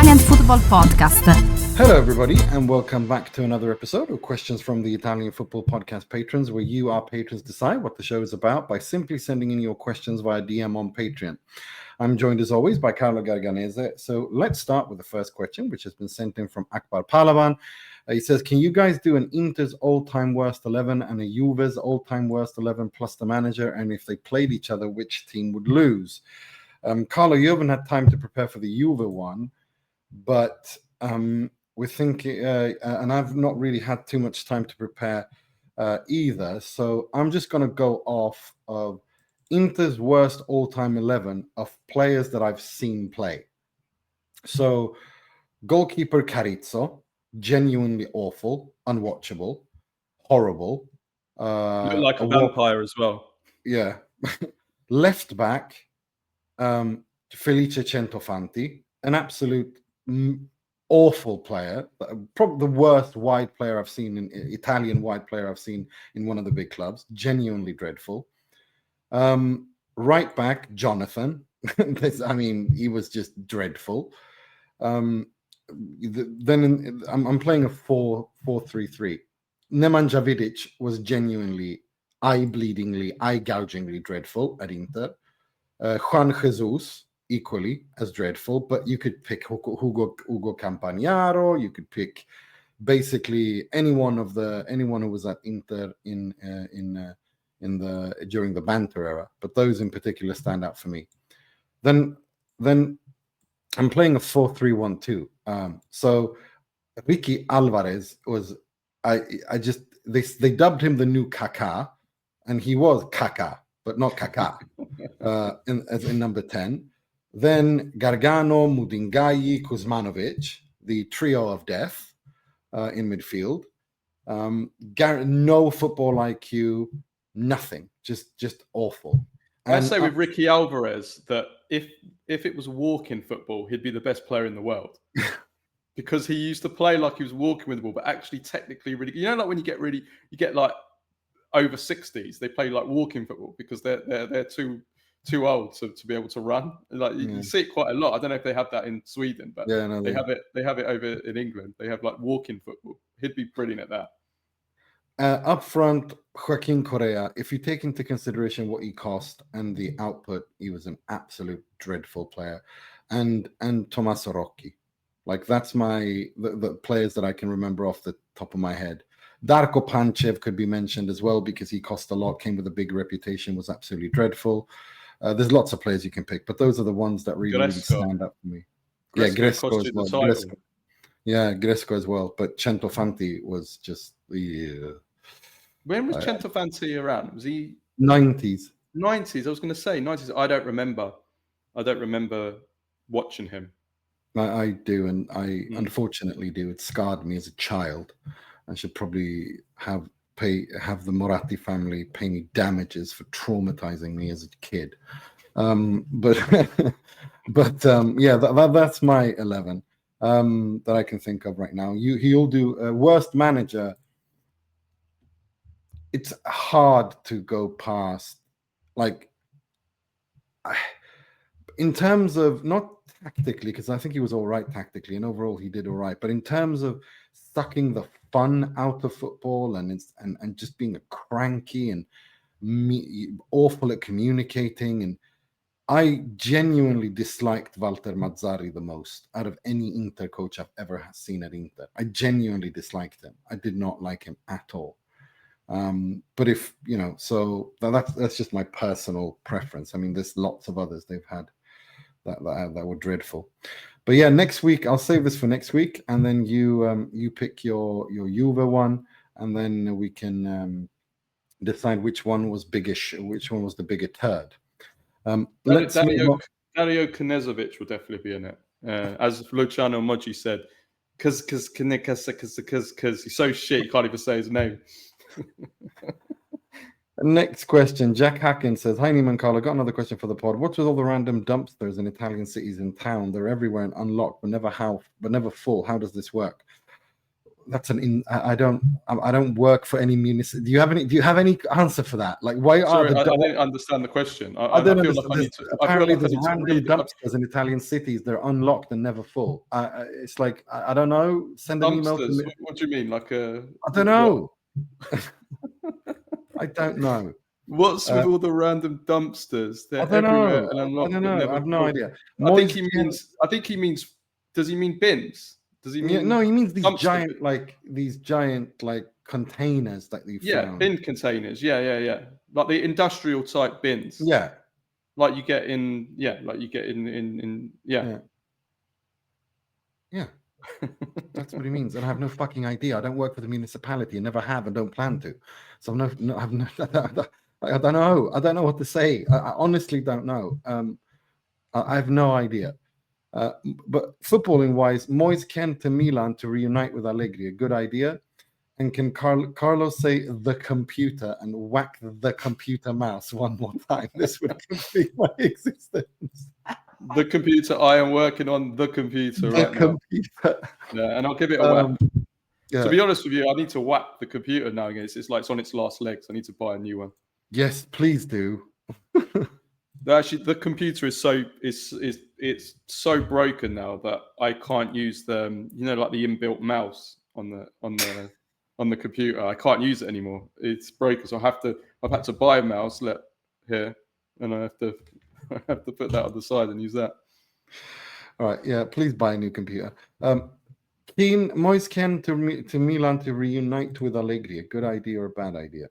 Italian Football Podcast. Hello, everybody, and welcome back to another episode of Questions from the Italian Football Podcast Patrons, where you, our patrons, decide what the show is about by simply sending in your questions via DM on Patreon. I'm joined, as always, by Carlo Garganese. So let's start with the first question, which has been sent in from Akbar P. He says, can you guys do an Inter's all-time worst 11 and a Juve's all-time worst 11 plus the manager? And if they played each other, which team would lose? Carlo, you haven't had time to prepare for the Juve one, but we're thinking, and I've not really had too much time to prepare either. So I'm just going to go off of Inter's worst all-time 11 of players that I've seen play. So goalkeeper Carizzo, genuinely awful, unwatchable, horrible. Looked like a vampire as well. Yeah. Left back, Felice Centofanti, an absolute awful player, probably the worst wide player I've seen, Italian wide player I've seen in one of the big clubs, genuinely dreadful. Right back, Jonathan. He was just dreadful. Then I'm playing a 4-3-3. Nemanja Vidic was genuinely eye-bleedingly, eye-gougingly dreadful at Inter. Juan Jesus, equally as dreadful, but you could pick Ugo Campagnaro. You could pick basically anyone who was at Inter during the banter era. But those in particular stand out for me. Then I'm playing a 4-3-1-2. So Ricky Alvarez was they dubbed him the new Kaká, and he was Kaká, but not Kaká, in number 10. Then Gargano, Mudingayi, Kuzmanovic, the trio of death in midfield. No football IQ, nothing, just awful. I say with Ricky Alvarez that if it was walking football, he'd be the best player in the world. Because he used to play like he was walking with the ball, but actually technically really, like when you get like over 60s, they play like walking football because they're too old to be able to run. Like you see it quite a lot. I don't know if they have that in Sweden, but they have it over in England. They have like walking football. He'd be brilliant at that. Up front, Joaquin Correa, if you take into consideration what he cost and the output, he was an absolute dreadful player. And Tommaso Rocchi. Like that's the players that I can remember off the top of my head. Darko Panchev could be mentioned as well because he cost a lot, came with a big reputation, was absolutely dreadful. There's lots of players you can pick, but those are the ones that really stand up for me. Gresco as well. Gresco as well. But Centofanti was just the... When was Centofanti around? Was he... 90s. 90s, I was going to say 90s. I don't remember watching him. I do, and I unfortunately do. It scarred me as a child. I should probably have the Moratti family pay me damages for traumatizing me as a kid. That's my 11 that I can think of right now. He'll do worst manager. It's hard to go past, like, in terms of not tactically, because I think he was all right tactically, and overall he did all right. But in terms of sucking the fun out of football and just being a cranky and awful at communicating, and I genuinely disliked Walter Mazzarri the most out of any Inter coach I've ever seen at Inter. I genuinely disliked him. I did not like him at all. But if so that's just my personal preference. I mean, there's lots of others they've had that were dreadful. But yeah, next week I'll save this for next week, and then you pick your Juve one, and then we can decide which one was biggish, which one was the bigger turd. Dario Knezovic will definitely be in it, as Luciano Moggi said, because he's so shit you can't even say his name. Next question. Jack Hacken says, hi, Neiman Carlo. Got another question for the pod. What's with all the random dumpsters in Italian cities in town? They're everywhere and unlocked, but never full. How does this work? I don't work for any municipality. Do you have any answer for that? Like, why Sorry, are the I didn't understand the question. I don't feel like understand. I need to. Apparently, I feel there's like I need to random read it. dumpsters in Italian cities. They're unlocked and never full. It's like I don't know. Send an email to Dumpsters. me. What do you mean? Like a? I don't know. I don't know. What's with all the random dumpsters? They're I don't everywhere know. and I unlocked. don't But know. never I have no full. idea. I think he means. Does he mean bins? Does he mean? Yeah, no, he means these dumpster giant containers that you found. bin containers. Yeah. Like the industrial type bins. Yeah. Like you get in. Yeah. Yeah. That's what he means. And I have no fucking idea. I don't work for the municipality and never have and don't plan to. So I don't know. I don't know what to say. I honestly don't know. I have no idea. But footballing wise, Moise Kean to Milan to reunite with Allegri. A good idea. And can Carlos say the computer and whack the computer mouse one more time? This would complete my existence. The computer. I am working on the computer right now. Yeah, and I'll give it a whack. To be honest with you, I need to whack the computer now. It's like it's on its last legs. I need to buy a new one. Yes, please do. Actually, the computer is it's so broken now that I can't use the like the inbuilt mouse on the computer. I can't use it anymore. It's broken, so I've had to buy a mouse here, and I have to put that on the side and use that. All right, yeah. Please buy a new computer. Moise Kean to Milan to reunite with Allegri. A good idea or a bad idea?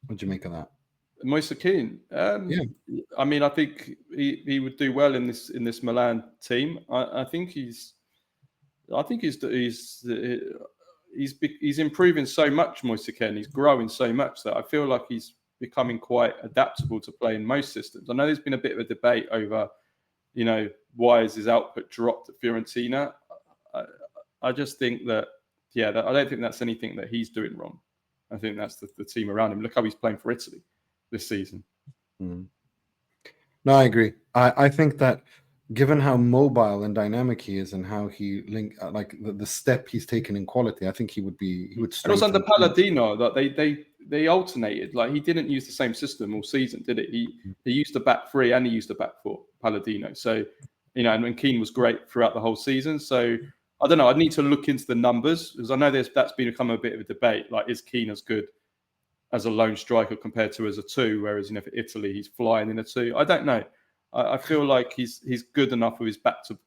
What do you make of that? Moise Kean. Yeah. I mean, I think he would do well in this Milan team. I think he's improving so much. Moise Kean. He's growing so much that I feel like he's becoming quite adaptable to play in most systems. I know there's been a bit of a debate over, why has his output dropped at Fiorentina? I just think that, I don't think that's anything that he's doing wrong. I think that's the team around him. Look how he's playing for Italy this season. No, I agree. I think that given how mobile and dynamic he is and how he the step he's taken in quality, I think he would. And also under Palladino, that they alternated. Like he didn't use the same system all season, did it? He used the back three and he used the back four, Palladino. So and Kean was great throughout the whole season. So I don't know. I'd need to look into the numbers because I know that's become a bit of a debate. Like, is Kean as good as a lone striker compared to as a two? Whereas for Italy, he's flying in a two. I don't know. I feel like he's good enough with his back to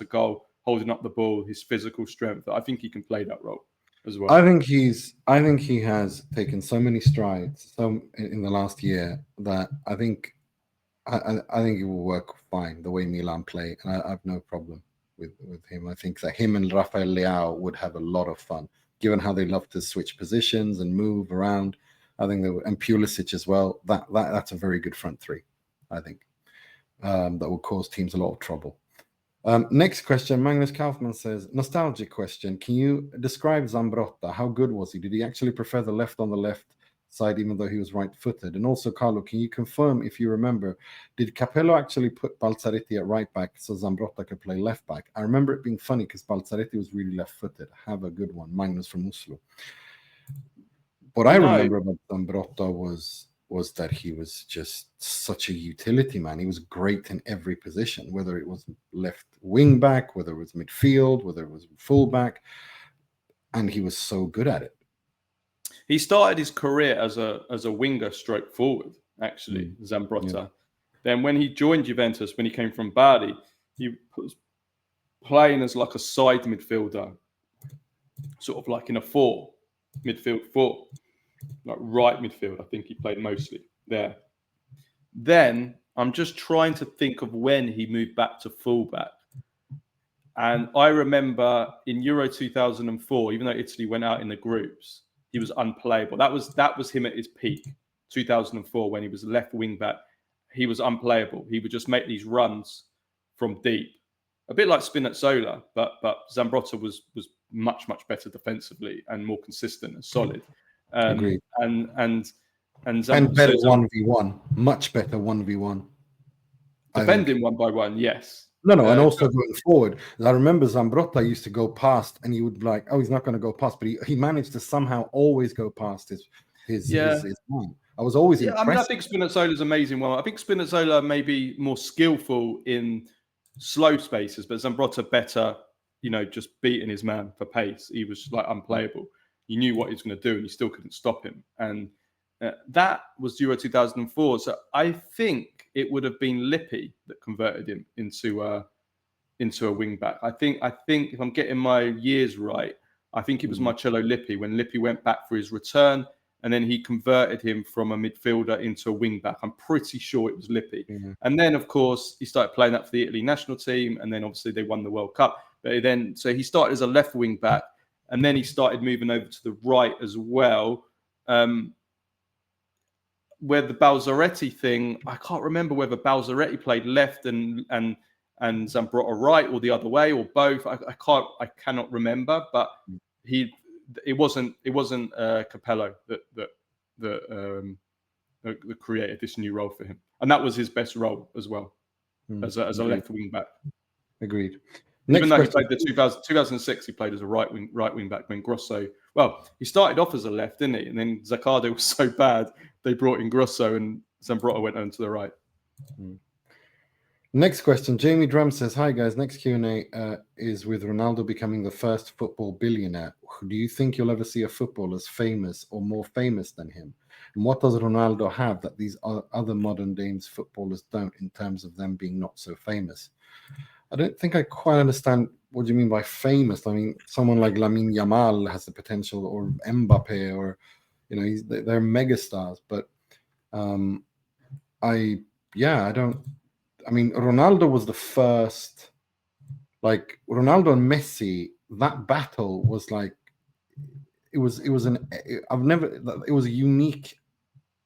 goal, holding up the ball, his physical strength. That I think he can play that role as well. I think he has taken so many strides in the last year that I think it will work fine the way Milan play, and I have no problem with him. I think that him and Rafael Leao would have a lot of fun, given how they love to switch positions and move around. I think and Pulisic as well. That's a very good front three. I think that will cause teams a lot of trouble. Next question, Magnus Kaufman says, nostalgic question. Can you describe Zambrotta? How good was he? Did he actually prefer the left on the left side, even though he was right-footed? And also, Carlo, can you confirm, if you remember, did Capello actually put Balzaretti at right back so Zambrotta could play left back? I remember it being funny because Balzaretti was really left-footed. Have a good one, Magnus from Oslo. What I remember about Zambrotta was that he was just such a utility man. He was great in every position, whether it was left wing back, whether it was midfield, whether it was full back, and he was so good at it. He started his career as a winger stroke forward, actually, Zambrotta. Yeah. Then when he joined Juventus, when he came from Bari, he was playing as like a side midfielder, sort of like in a midfield four. Like right midfield, I think he played mostly there. Then I'm just trying to think of when he moved back to fullback. And I remember in Euro 2004, even though Italy went out in the groups, he was unplayable. That was him at his peak, 2004, when he was left wing back. He was unplayable. He would just make these runs from deep, a bit like Spinazzola, but Zambrotta was much, much better defensively and more consistent and solid. Agreed. And better 1v1, much better 1v1. Defending 1 by 1, yes. No, and also going forward. I remember Zambrotta used to go past, and he would be like, "Oh, he's not going to go past," but he managed to somehow always go past his man. I was always impressed. I mean, I think Spinazzola's amazing. Well, I think Spinazzola may be more skillful in slow spaces, but Zambrotta better, just beating his man for pace. He was like unplayable. You knew what he was going to do, and you still couldn't stop him. And that was Euro 2004. So I think it would have been Lippi that converted him into a wing back. I think if I'm getting my years right, I think it was Marcello Lippi when Lippi went back for his return, and then he converted him from a midfielder into a wing back. I'm pretty sure it was Lippi. Mm-hmm. And then, of course, he started playing that for the Italy national team, and then obviously they won the World Cup. But then, so he started as a left wing back, and then he started moving over to the right as well. Where the Balzaretti thing, I can't remember whether Balzaretti played left and Zambrotta right, or the other way, or both. I cannot remember, but it wasn't Capello that created this new role for him, and that was his best role as well, as a left wing back. Agreed. Even though he played the 2006, he played as a right wing back when Grosso. Well, he started off as a left, didn't he? And then Zaccardo was so bad, they brought in Grosso, and Zambrotta went on to the right. Next question. Jamie Drum says, "Hi guys. Next Q&A is with Ronaldo becoming the first football billionaire. Do you think you'll ever see a footballer as famous or more famous than him? And what does Ronaldo have that these other modern days footballers don't in terms of them being not so famous?" I don't think I quite understand what you mean by famous. I mean, someone like Lamine Yamal has the potential, or Mbappe, or they're megastars. But I don't. I mean, Ronaldo was the first. Like Ronaldo and Messi, that battle was like it was a unique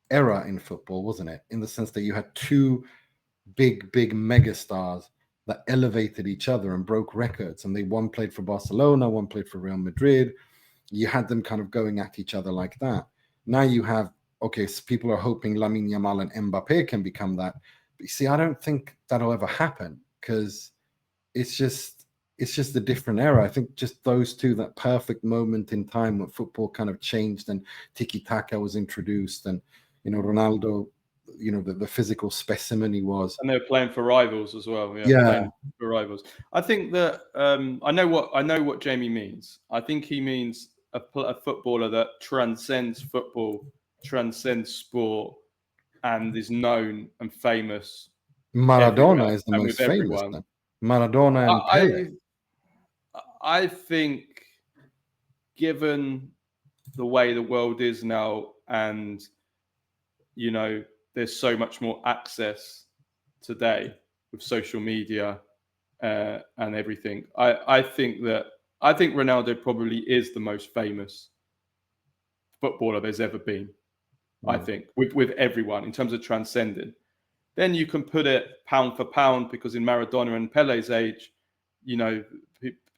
era in football, wasn't it? In the sense that you had two big megastars that elevated each other and broke records, and one played for Barcelona, one played for Real Madrid. You had them kind of going at each other like that. Now you have, so people are hoping Lamine Yamal and Mbappe can become that. But you see, I don't think that'll ever happen, because it's just a different era. I think just those two, that perfect moment in time when football kind of changed and tiki-taka was introduced, and Ronaldo, the physical specimen he was, and they were playing for rivals as well. For rivals. I think that I know what Jamie means. I think he means a footballer that transcends football, transcends sport, and is known and famous. Maradona is the most famous. Maradona and Pele. I think, given the way the world is now, and there's so much more access today with social media and everything. I think Ronaldo probably is the most famous footballer there's ever been. I think with everyone in terms of transcending. Then you can put it pound for pound, because in Maradona and Pele's age,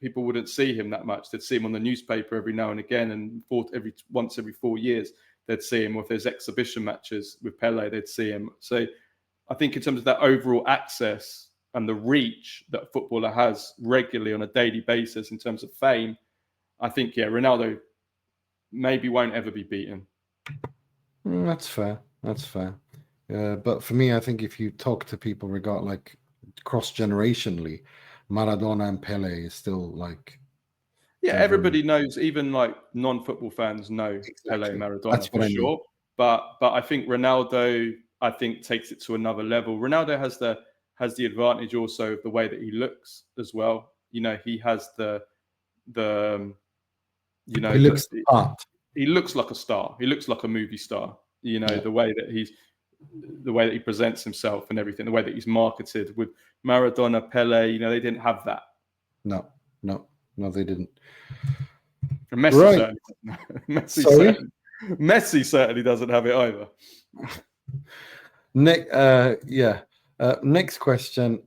people wouldn't see him that much. They'd see him on the newspaper every now and again, and once every 4 years they'd see him. Or if there's exhibition matches with Pele, they'd see him. So I think in terms of that overall access and the reach that a footballer has regularly on a daily basis in terms of fame, I think, Ronaldo maybe won't ever be beaten. That's fair. But for me, I think if you talk to people cross-generationally, Maradona and Pele is still like... everybody knows, even like non-football fans know Pele and Maradona for sure. But I think Ronaldo, takes it to another level. Ronaldo has the advantage also of the way that he looks as well. He has he looks the part. He looks like a star. He looks like a movie star. The way that he presents himself and everything, the way that he's marketed. With Maradona, Pele, they didn't have that. No, they didn't. And Messi, right. Messi certainly doesn't have it either. Next question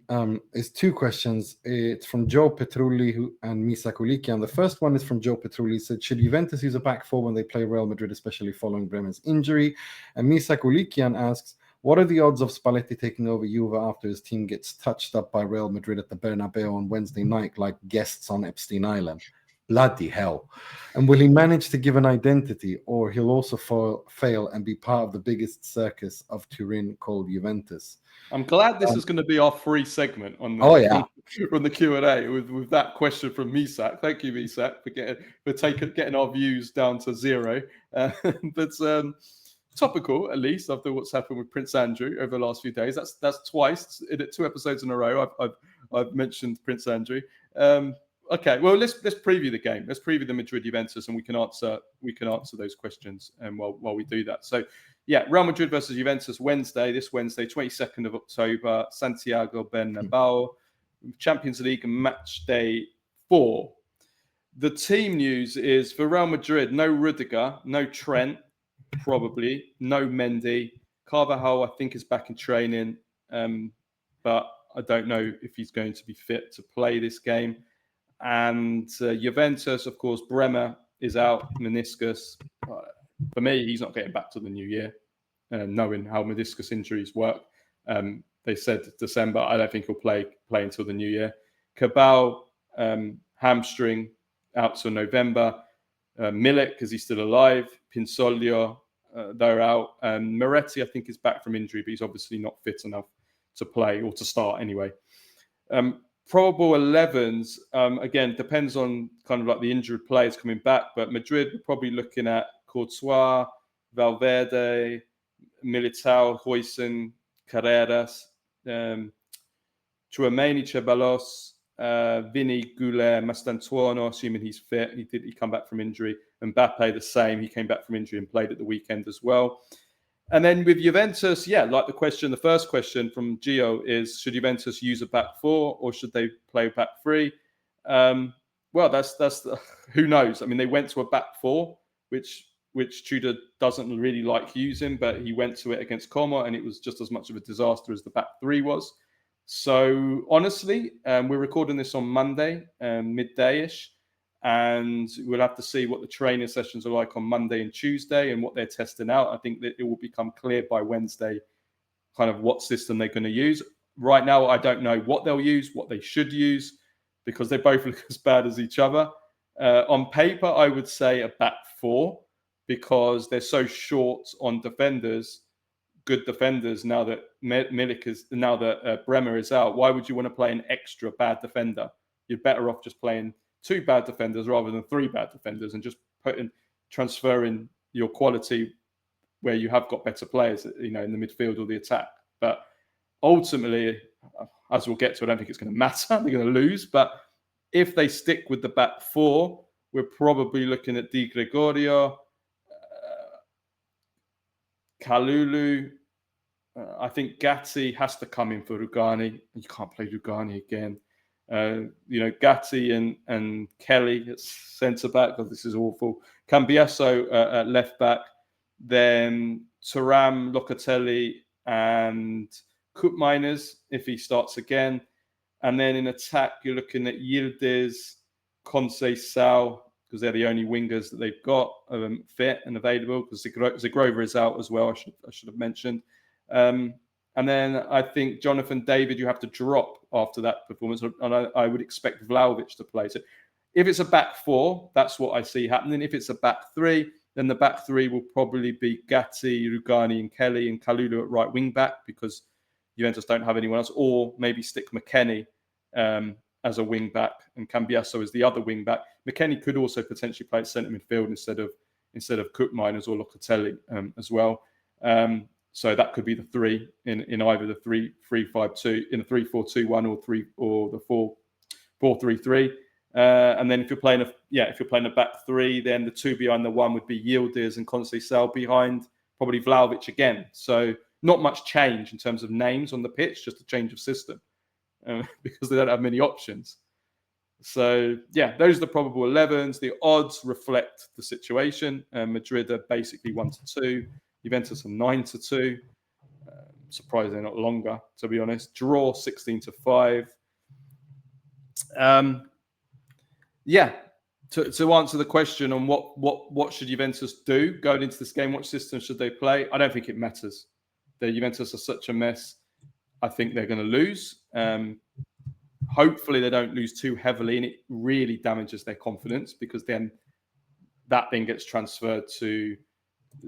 is two questions. It's from Gio Petrulli and Misa Kulikian. The first one is from Gio Petrulli. He said, should Juventus use a back four when they play Real Madrid, especially following Bremen's injury? And Misa Kulikian asks, What are the odds of Spalletti taking over Juve after his team gets touched up by Real Madrid at the Bernabeu on Wednesday night, like guests on Epstein Island? Bloody hell. And will he manage to give an identity, or he'll also fail and be part of the biggest circus of Turin called Juventus? I'm glad this is going to be our free segment on the, on the Q&A with that question from Misak. Thank you, Misak, for getting our views down to zero. But topical, at least, after what's happened with Prince Andrew over the last few days. That's twice, 2 episodes in a row. I've mentioned Prince Andrew. Okay, well, let's preview the game. Let's preview the Madrid Juventus, and we can answer those questions. And while we do that, so yeah, Real Madrid versus Juventus this Wednesday, 22nd of October, Santiago Bernabeu, Champions League match day 4. The team news is for Real Madrid: no Rudiger, no Trent, probably no Mendy. Carvajal, I think, is back in training, but I don't know if he's going to be fit to play this game. And Juventus, of course, Bremer is out, meniscus. For me, he's not getting back to the new year, knowing how meniscus injuries work. They said December. I don't think he'll play until the new year. Cabal, hamstring, out till November. Milik, because he's still alive. Pinsoglio, they're out. Moretti, I think, is back from injury, but he's obviously not fit enough to play or to start anyway. Probable 11s, again, depends on kind of like the injured players coming back, but Madrid, we're probably looking at Courtois, Valverde, Militao, Huijsen, Carreras, Tchouameni, Ceballos, Vini, Goulet, Mastantuono, assuming he's fit. He come back from injury. Mbappe, the same. He came back from injury and played at the weekend as well. And then with Juventus, like the first question from Gio is, should Juventus use a back 4 or should they play back 3? Well, that's who knows? I mean, they went to a back 4, which Tudor doesn't really like using, but he went to it against Como, and it was just as much of a disaster as the back 3 was. So honestly, we're recording this on Monday, midday-ish. And we'll have to see what the training sessions are like on Monday and Tuesday and what they're testing out. I think that it will become clear by Wednesday kind of what system they're going to use. Right now, I don't know what they'll use, what they should use, because they both look as bad as each other. On paper, I would say a back 4 because they're so short on defenders, good defenders, now that Bremer is out. Why would you want to play an extra bad defender? You're better off just playing 2 bad defenders rather than 3 bad defenders and just transferring your quality where you have got better players, in the midfield or the attack. But ultimately, as we'll get to, I don't think it's going to matter. They're going to lose. But if they stick with the back 4, we're probably looking at Di Gregorio, Kalulu. I think Gatti has to come in for Rugani. You can't play Rugani again. Gatti and Kelly at centre back. Oh, this is awful. Cambiasso at left back. Then Thuram, Locatelli, and Koopmeiners if he starts again. And then in attack, you're looking at Yildiz, Conceição, because they're the only wingers that they've got fit and available. Because Zagrova is out as well. I should have mentioned. And then I think Jonathan David, you have to drop after that performance. And I would expect Vlahovic to play. So if it's a back 4, that's what I see happening. If it's a back 3, then the back 3 will probably be Gatti, Rugani, and Kelly, and Kalulu at right wing back because Juventus don't have anyone else. Or maybe stick McKennie as a wing back and Cambiasso as the other wing back. McKennie could also potentially play centre midfield instead of Koopmeiners or Locatelli as well. So that could be the 3 in either the 3-5-2, in the 3-4-2-1 or the 4-4-3-3. And then if you're playing a back 3, then the 2 behind the 1 would be Yildiz and Conceição behind probably Vlahovic again. So not much change in terms of names on the pitch, just a change of system because they don't have many options. So yeah, those are the probable 11s. The odds reflect the situation. Madrid are basically 1-2. Juventus are 9-2. Surprised they're not longer, to be honest. Draw 16-5. To answer the question on what should Juventus do going into this game, what system should they play? I don't think it matters. The Juventus are such a mess. I think they're going to lose. Hopefully they don't lose too heavily, and it really damages their confidence, because then that then gets transferred to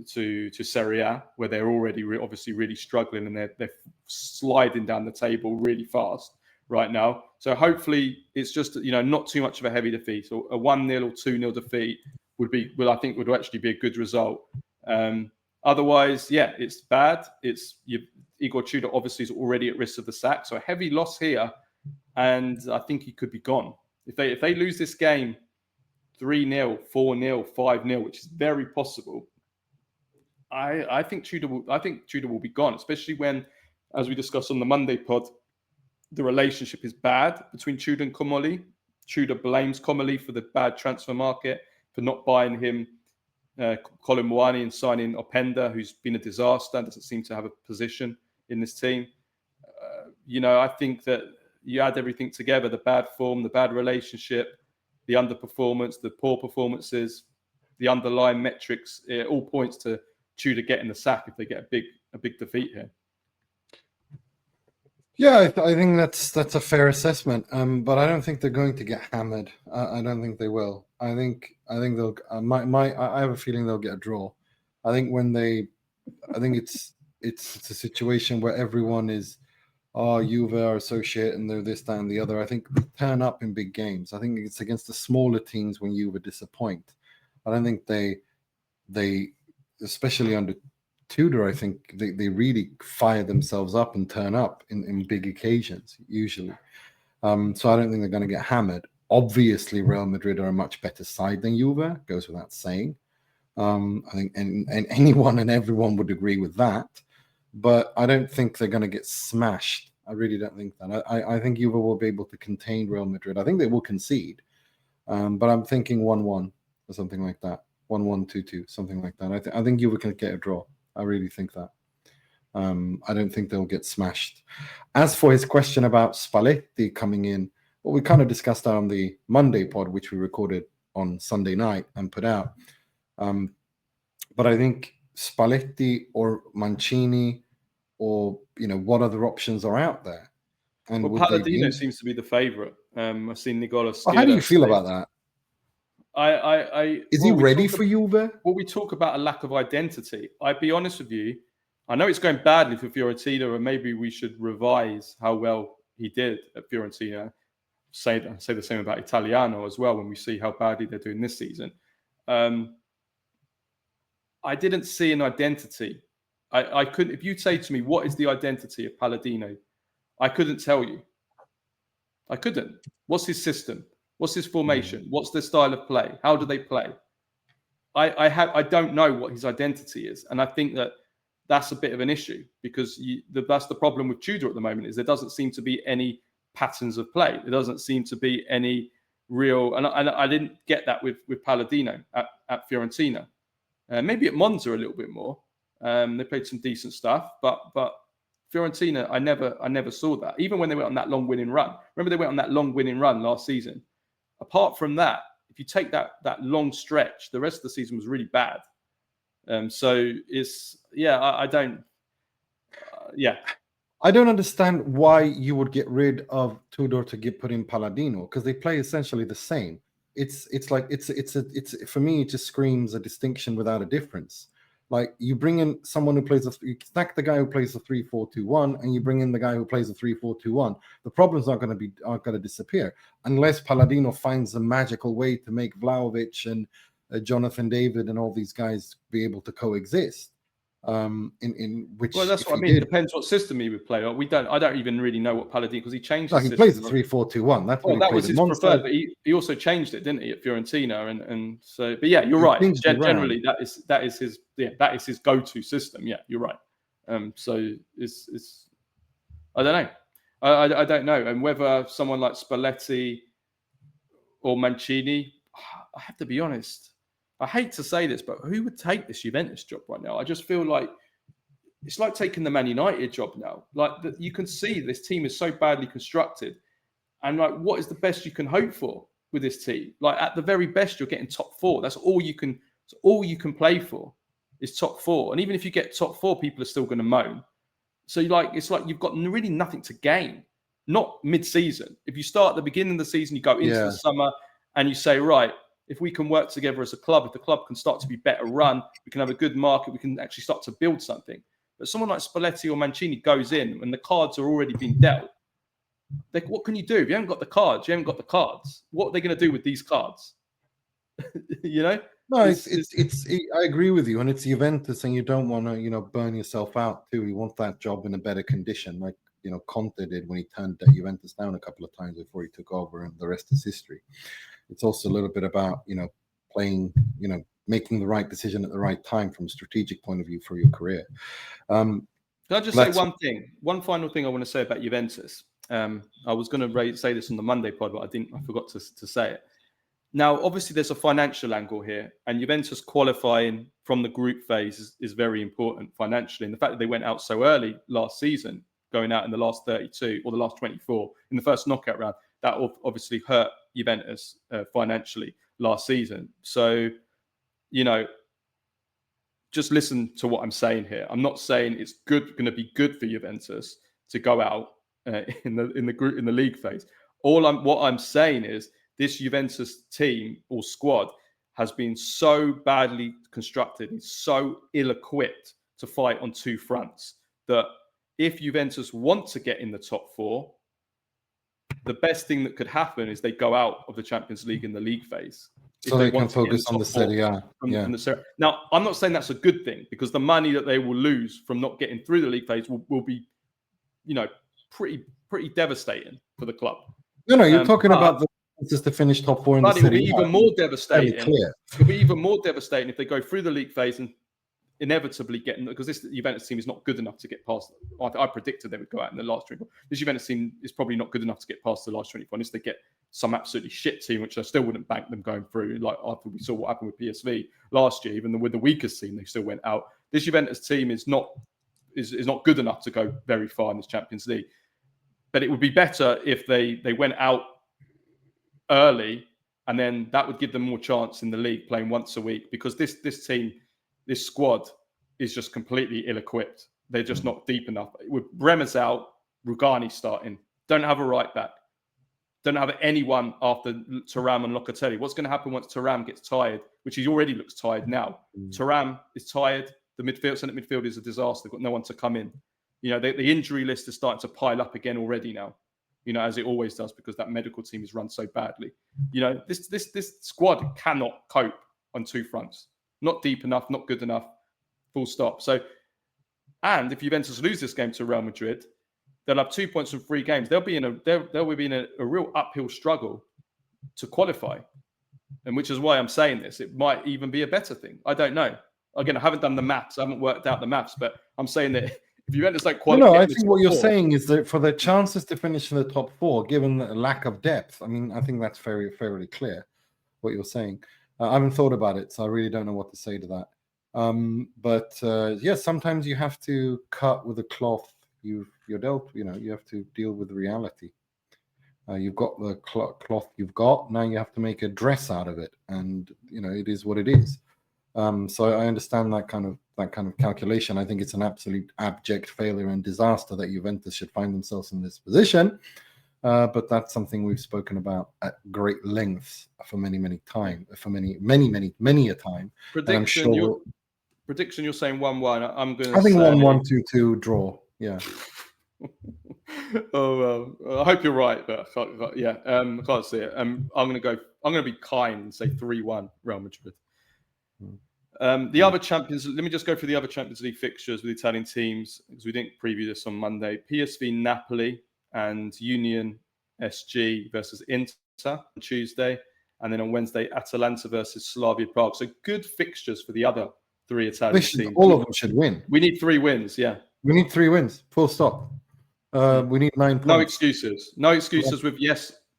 Serie A, where they're already obviously really struggling, and they're sliding down the table really fast right now. So hopefully it's just, not too much of a heavy defeat. So a 1-0 or 2-0 defeat would actually be a good result. Otherwise, yeah, it's bad. Igor Tudor obviously is already at risk of the sack. So a heavy loss here, and I think he could be gone. If they lose this game 3-0, 4-0, 5-0, which is very possible, I think Tudor will be gone, especially when, as we discussed on the Monday pod, the relationship is bad between Tudor and Comolli. Tudor blames Comolli for the bad transfer market, for not buying him Colin Moani and signing Openda, who's been a disaster and doesn't seem to have a position in this team. I think that you add everything together, the bad form, the bad relationship, the underperformance, the poor performances, the underlying metrics, it all points to Tudor getting the sack if they get a big defeat here. Yeah, I think that's a fair assessment. But I don't think they're going to get hammered. I don't think they will. I think they'll. I have a feeling they'll get a draw. I think it's a situation where everyone is, Juve are associate and they're this, that, and the other. I think they turn up in big games. I think it's against the smaller teams when Juve disappoint. I don't think they especially under Tudor, I think they really fire themselves up and turn up in big occasions, usually. So I don't think they're going to get hammered. Obviously, Real Madrid are a much better side than Juve, goes without saying. I think and anyone and everyone would agree with that. But I don't think they're going to get smashed. I really don't think that. I think Juve will be able to contain Real Madrid. I think they will concede. But I'm thinking 1-1 or something like that. 1-1, 2-2, something like that. I think Juve can get a draw. I really think that. I don't think they'll get smashed. As for his question about Spalletti coming in, well, we kind of discussed that on the Monday pod, which we recorded on Sunday night and put out. But I think Spalletti or Mancini, or what other options are out there? And Palladino seems to be the favourite. I've seen Nicola. Well, how do you feel about that? Is he ready for Juve? Well, we talk about a lack of identity. I'd be honest with you. I know it's going badly for Fiorentina, and maybe we should revise how well he did at Fiorentina. Say the same about Italiano as well when we see how badly they're doing this season. I didn't see an identity. I couldn't. If you'd say to me, what is the identity of Palladino? I couldn't tell you. I couldn't. What's his system? What's his formation? What's their style of play? How do they play? I don't know what his identity is, and I think that's a bit of an issue, because that's the problem with Tudor at the moment, is there doesn't seem to be any patterns of play. There doesn't seem to be any real, and I didn't get that with Palladino at Fiorentina. Maybe at Monza a little bit more. They played some decent stuff, but Fiorentina, I never saw that. Even when they went on that long winning run. Remember, they went on that long winning run last season. Apart from that, if you take that long stretch, the rest of the season was really bad. So I don't. I don't understand why you would get rid of Tudor to put in Palladino, because they play essentially the same. It's for me, it just screams a distinction without a difference. Like, you bring in someone who plays you stack the guy who plays the 3-4-2-1, and you bring in the guy who plays the 3-4-2-1. The problems aren't going to disappear unless Palladino finds a magical way to make Vlahovic and Jonathan David and all these guys be able to coexist. In which, well, that's what I mean. It depends what system he would play. I don't even really know what Palladino, because he changed. No, he plays the 3-4-2-1. That's that was his preferred. But he also changed it, didn't he, at Fiorentina? And so, but yeah, you're right. Generally, that is his go-to system. Yeah, you're right. So it's I don't know. I don't know, and whether someone like Spalletti or Mancini, I have to be honest. I hate to say this, but who would take this Juventus job right now? I just feel like it's like taking the Man United job now. Like, you can see this team is so badly constructed, and like, what is the best you can hope for with this team? Like, at the very best, you're getting top 4. That's all you can. All you can play for is top 4. And even if you get top 4, people are still going to moan. So it's like you've got really nothing to gain. Not mid-season. If you start at the beginning of the season, you go into the summer and you say, right, if we can work together as a club, if the club can start to be better run, we can have a good market, we can actually start to build something. But someone like Spalletti or Mancini goes in when the cards are already being dealt. What can you do? If you haven't got the cards, you haven't got the cards. What are they going to do with these cards? No, I agree with you, and it's Juventus, and you don't want to, burn yourself out too. You want that job in a better condition, like Conte did when he turned Juventus down a couple of times before he took over, and the rest is history. It's also a little bit about playing, making the right decision at the right time from a strategic point of view for your career. Can I just say one final thing I want to say about Juventus? I was going to say this on the Monday pod, but I forgot to say it. Now, obviously, there's a financial angle here, and Juventus qualifying from the group phase is very important financially. And the fact that they went out so early last season, going out in the last 32 or the last 24 in the first knockout round, that obviously hurt Juventus financially last season. So, just listen to what I'm saying here. I'm not saying it's going to be good for Juventus to go out in the league phase. What I'm saying is, this Juventus team or squad has been so badly constructed and so ill-equipped to fight on two fronts that if Juventus want to get in the top four, the best thing that could happen is they go out of the Champions League in the league phase. So they can focus on the Serie A. Now, I'm not saying that's a good thing, because the money that they will lose from not getting through the league phase will be, pretty devastating for the club. No, you're talking about just to finish top four in the Serie A. It'll be even more devastating. It'll be even more devastating if they go through the league phase and inevitably get, because this Juventus team is not good enough to get past. I predicted they would go out in the last 24. This Juventus team is probably not good enough to get past the last 24. Unless they get some absolutely shit team, which I still wouldn't bank them going through. Like after we saw what happened with PSV last year, even with the weakest team, they still went out. This Juventus team is not good enough to go very far in this Champions League. But it would be better if they went out early, and then that would give them more chance in the league playing once a week, because this team, this squad is just completely ill-equipped. They're just not deep enough. With Bremer's out, Rugani starting, don't have a right back, don't have anyone after Thuram and Locatelli. What's going to happen once Thuram gets tired, which he already looks tired now? Thuram is tired. The centre midfield is a disaster. They've got no one to come in. The injury list is starting to pile up again already now. As it always does, because that medical team is run so badly. This squad cannot cope on two fronts. Not deep enough, not good enough, full stop. So, and if Juventus lose this game to Real Madrid, they'll have 2 points from 3 games. They'll be in a real uphill struggle to qualify. And which is why I'm saying this. It might even be a better thing. I don't know. Again, I haven't done the maths. I haven't worked out the maths, but I'm saying that if Juventus qualify, I think what you're saying is that for the chances to finish in the top four, given the lack of depth, I think that's fairly clear what you're saying. I haven't thought about it, so I really don't know what to say to that. But yes, sometimes you have to cut with the cloth you're dealt. You have to deal with reality. You've got the cloth you've got. Now you have to make a dress out of it, and it is what it is. So I understand that kind of calculation. I think it's an absolute abject failure and disaster that Juventus should find themselves in this position. But that's something we've spoken about at great lengths for many a time. Prediction, you're saying 1-1. I think 1-1, 2-2 draw. Yeah. Oh well, I hope you're right, but I can't see it. I'm going to be kind and say 3-1 Real Madrid. The other Champions. Let me just go through the other Champions League fixtures with Italian teams, because we didn't preview this on Monday. PSV Napoli and Union SG versus Inter on Tuesday, and then on Wednesday Atalanta versus Slavia Prague. So good fixtures for the other 3 Italian teams. All of them should win. We need 3 wins. Yeah, we need 3 wins. Full stop. We need 9 points. No excuses. No excuses. With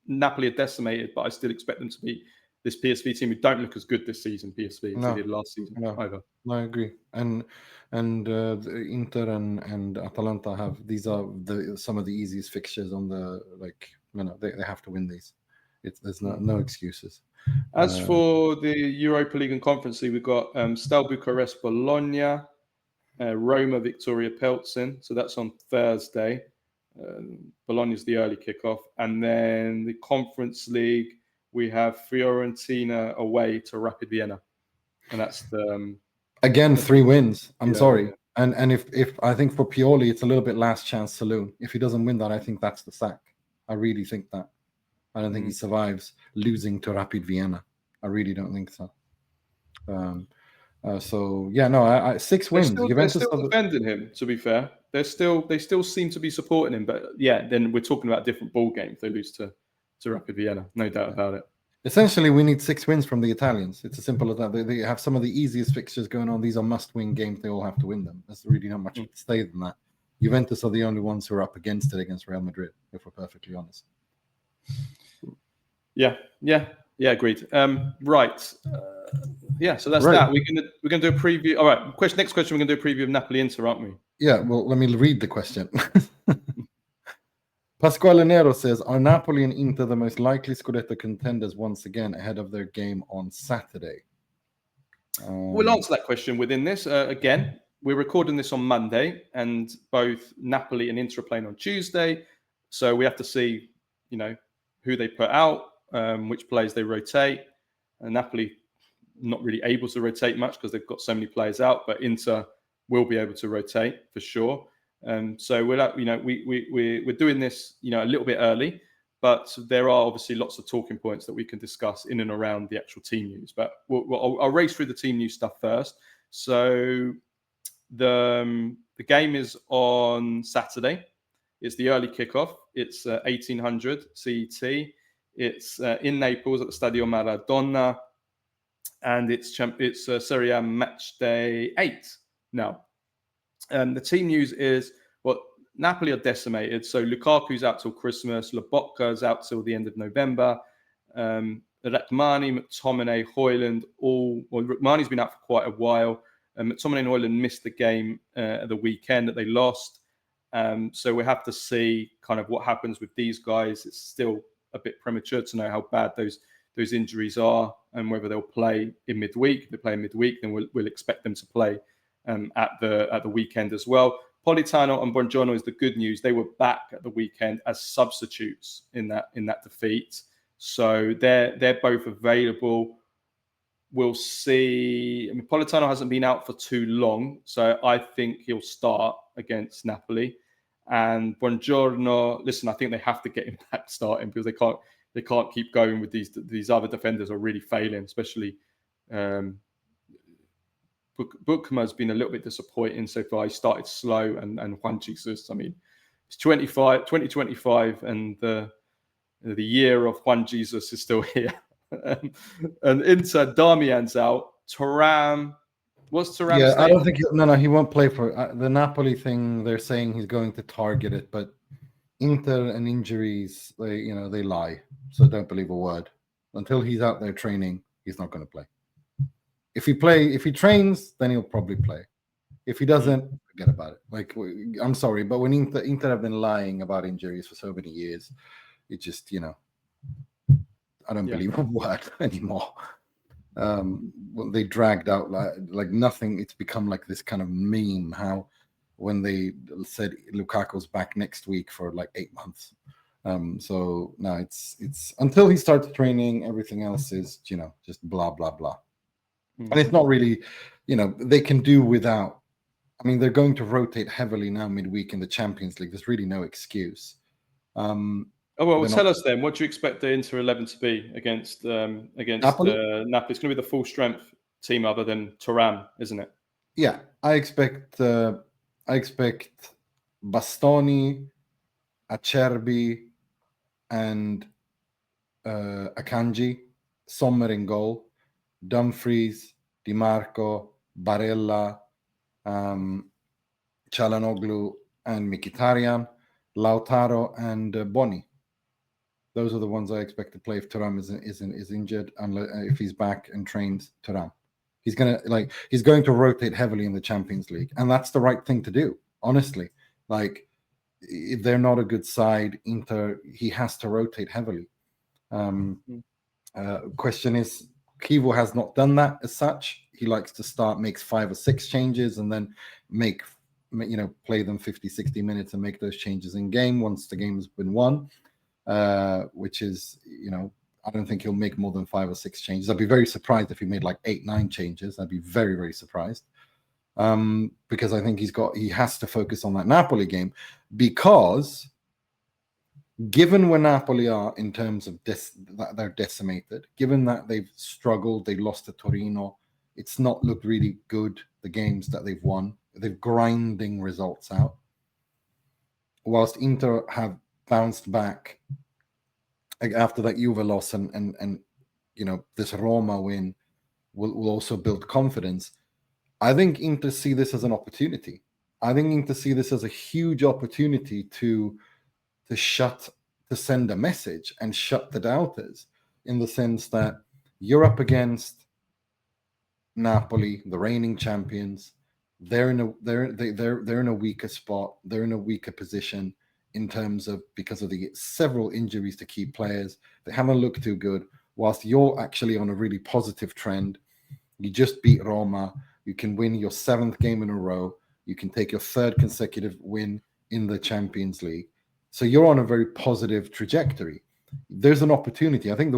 Napoli are decimated, but I still expect them to be this PSV team who don't look as good this season. PSV as they did last season. Either. No, I agree. And the Inter and Atalanta have some of the easiest fixtures on the they have to win these. There's no excuses. As for the Europa League and Conference League, we've got Steaua Bucharest, Bologna, Roma, Victoria Peltsin. So that's on Thursday. Bologna's the early kickoff. And then the Conference League, we have Fiorentina away to Rapid Vienna. And that's the... Again, 3 wins. I'm sorry. Yeah. And if I think for Pioli, it's a little bit last chance saloon. If he doesn't win that, I think that's the sack. I really think that. I don't think he survives losing to Rapid Vienna. I really don't think so. So yeah, no, 6 wins. They're still defending him. To be fair, they still seem to be supporting him. But yeah, then we're talking about a different ball game if they lose to Rapid Vienna. No doubt about it. Essentially, we need 6 wins from the Italians. It's as simple as that. They have some of the easiest fixtures going on. These are must-win games. They all have to win them. There's really not much to say than that. Juventus are the only ones who are up against it against Real Madrid, if we're perfectly honest. Yeah, agreed. Right. Yeah, so that's right. that. We're gonna do a preview. All right. Next question. We're gonna do a preview of Napoli Inter, aren't we? Yeah. Well, let me read the question. Pasquale Nero says, are Napoli and Inter the most likely Scudetto contenders once again ahead of their game on Saturday? We'll answer that question within this. Again, we're recording this on Monday, and both Napoli and Inter are playing on Tuesday. So we have to see, who they put out, which players they rotate. And Napoli not really able to rotate much because they've got so many players out, but Inter will be able to rotate for sure. So we're doing this, a little bit early, but there are obviously lots of talking points that we can discuss in and around the actual team news. But I'll race through the team news stuff first. So the game is on Saturday. It's the early kickoff. It's 1800 CET. It's in Naples at the Stadio Maradona, and it's Serie A match day 8 now. The team news is, Napoli are decimated. So Lukaku's out till Christmas. Lobotka's out till the end of November. Rachmani, McTominay, Højlund, Rachmani's been out for quite a while. McTominay and Højlund missed the game at the weekend that they lost. So we have to see kind of what happens with these guys. It's still a bit premature to know how bad those injuries are and whether they'll play in midweek. If they play in midweek, then we'll expect them to play at the weekend as well. Politano and Buongiorno is the good news. They were back at the weekend as substitutes in that defeat. So they're both available. We'll see. I mean, Politano hasn't been out for too long, so I think he'll start against Napoli. And Buongiorno, listen, I think they have to get him back starting because they can't keep going with these other defenders are really failing, especially Bookma's been a little bit disappointing so far. He started slow, and Juan Jesus, I mean, it's 2025, and the year of Juan Jesus is still here. And Inter, Darmian's out. Thuram, what's Thuram? Yeah, I don't think he won't play for the Napoli thing. They're saying he's going to target it, but Inter and injuries, they lie. So don't believe a word. Until he's out there training, he's not going to play. If he trains, then he'll probably play. If he doesn't, forget about it. I'm sorry, but when Inter have been lying about injuries for so many years, it just, I don't believe a word anymore. They dragged out like nothing. It's become like this kind of meme, how when they said Lukaku's back next week for like 8 months. So no, it's until he starts training, everything else is, just blah, blah, blah. And it's not really, they can do without. I mean, they're going to rotate heavily now midweek in the Champions League. There's really no excuse. Tell us then. What do you expect the Inter 11 to be against Napoli? Napoli? It's going to be the full strength team, other than Thuram, isn't it? Yeah, I expect Bastoni, Acerbi, and Akanji, Sommer in goal, Dumfries, Di Marco, Barella, Çalhanoğlu, and Mkhitaryan, Lautaro, and Boni. Those are the ones I expect to play if Thuram is injured, unless if he's back and trains Thuram. He's going to rotate heavily in the Champions League, and that's the right thing to do. Honestly, if they're not a good side, Inter, he has to rotate heavily. Question is, Kivo has not done that as such. He likes to makes 5 or 6 changes, and then play them 50, 60 minutes and make those changes in game once the game's been won, which is, I don't think he'll make more than 5 or 6 changes. I'd be very surprised if he made like 8, 9 changes. I'd be very, very surprised. Because I think he has to focus on that Napoli game, because given where Napoli are in terms of that they're decimated, given that they've struggled, they lost to Torino, it's not looked really good, the games that they've won. They're grinding results out. Whilst Inter have bounced back after that Juve loss and this Roma win will also build confidence. I think Inter see this as an opportunity. I think Inter see this as a huge opportunity to send a message and shut the doubters, in the sense that you're up against Napoli, the reigning champions. They're in a weaker spot. They're in a weaker position in terms of, because of the several injuries to key players. They haven't looked too good. Whilst you're actually on a really positive trend, you just beat Roma. You can win your 7th game in a row. You can take your 3rd consecutive win in the Champions League. So you're on a very positive trajectory. There's an opportunity. I think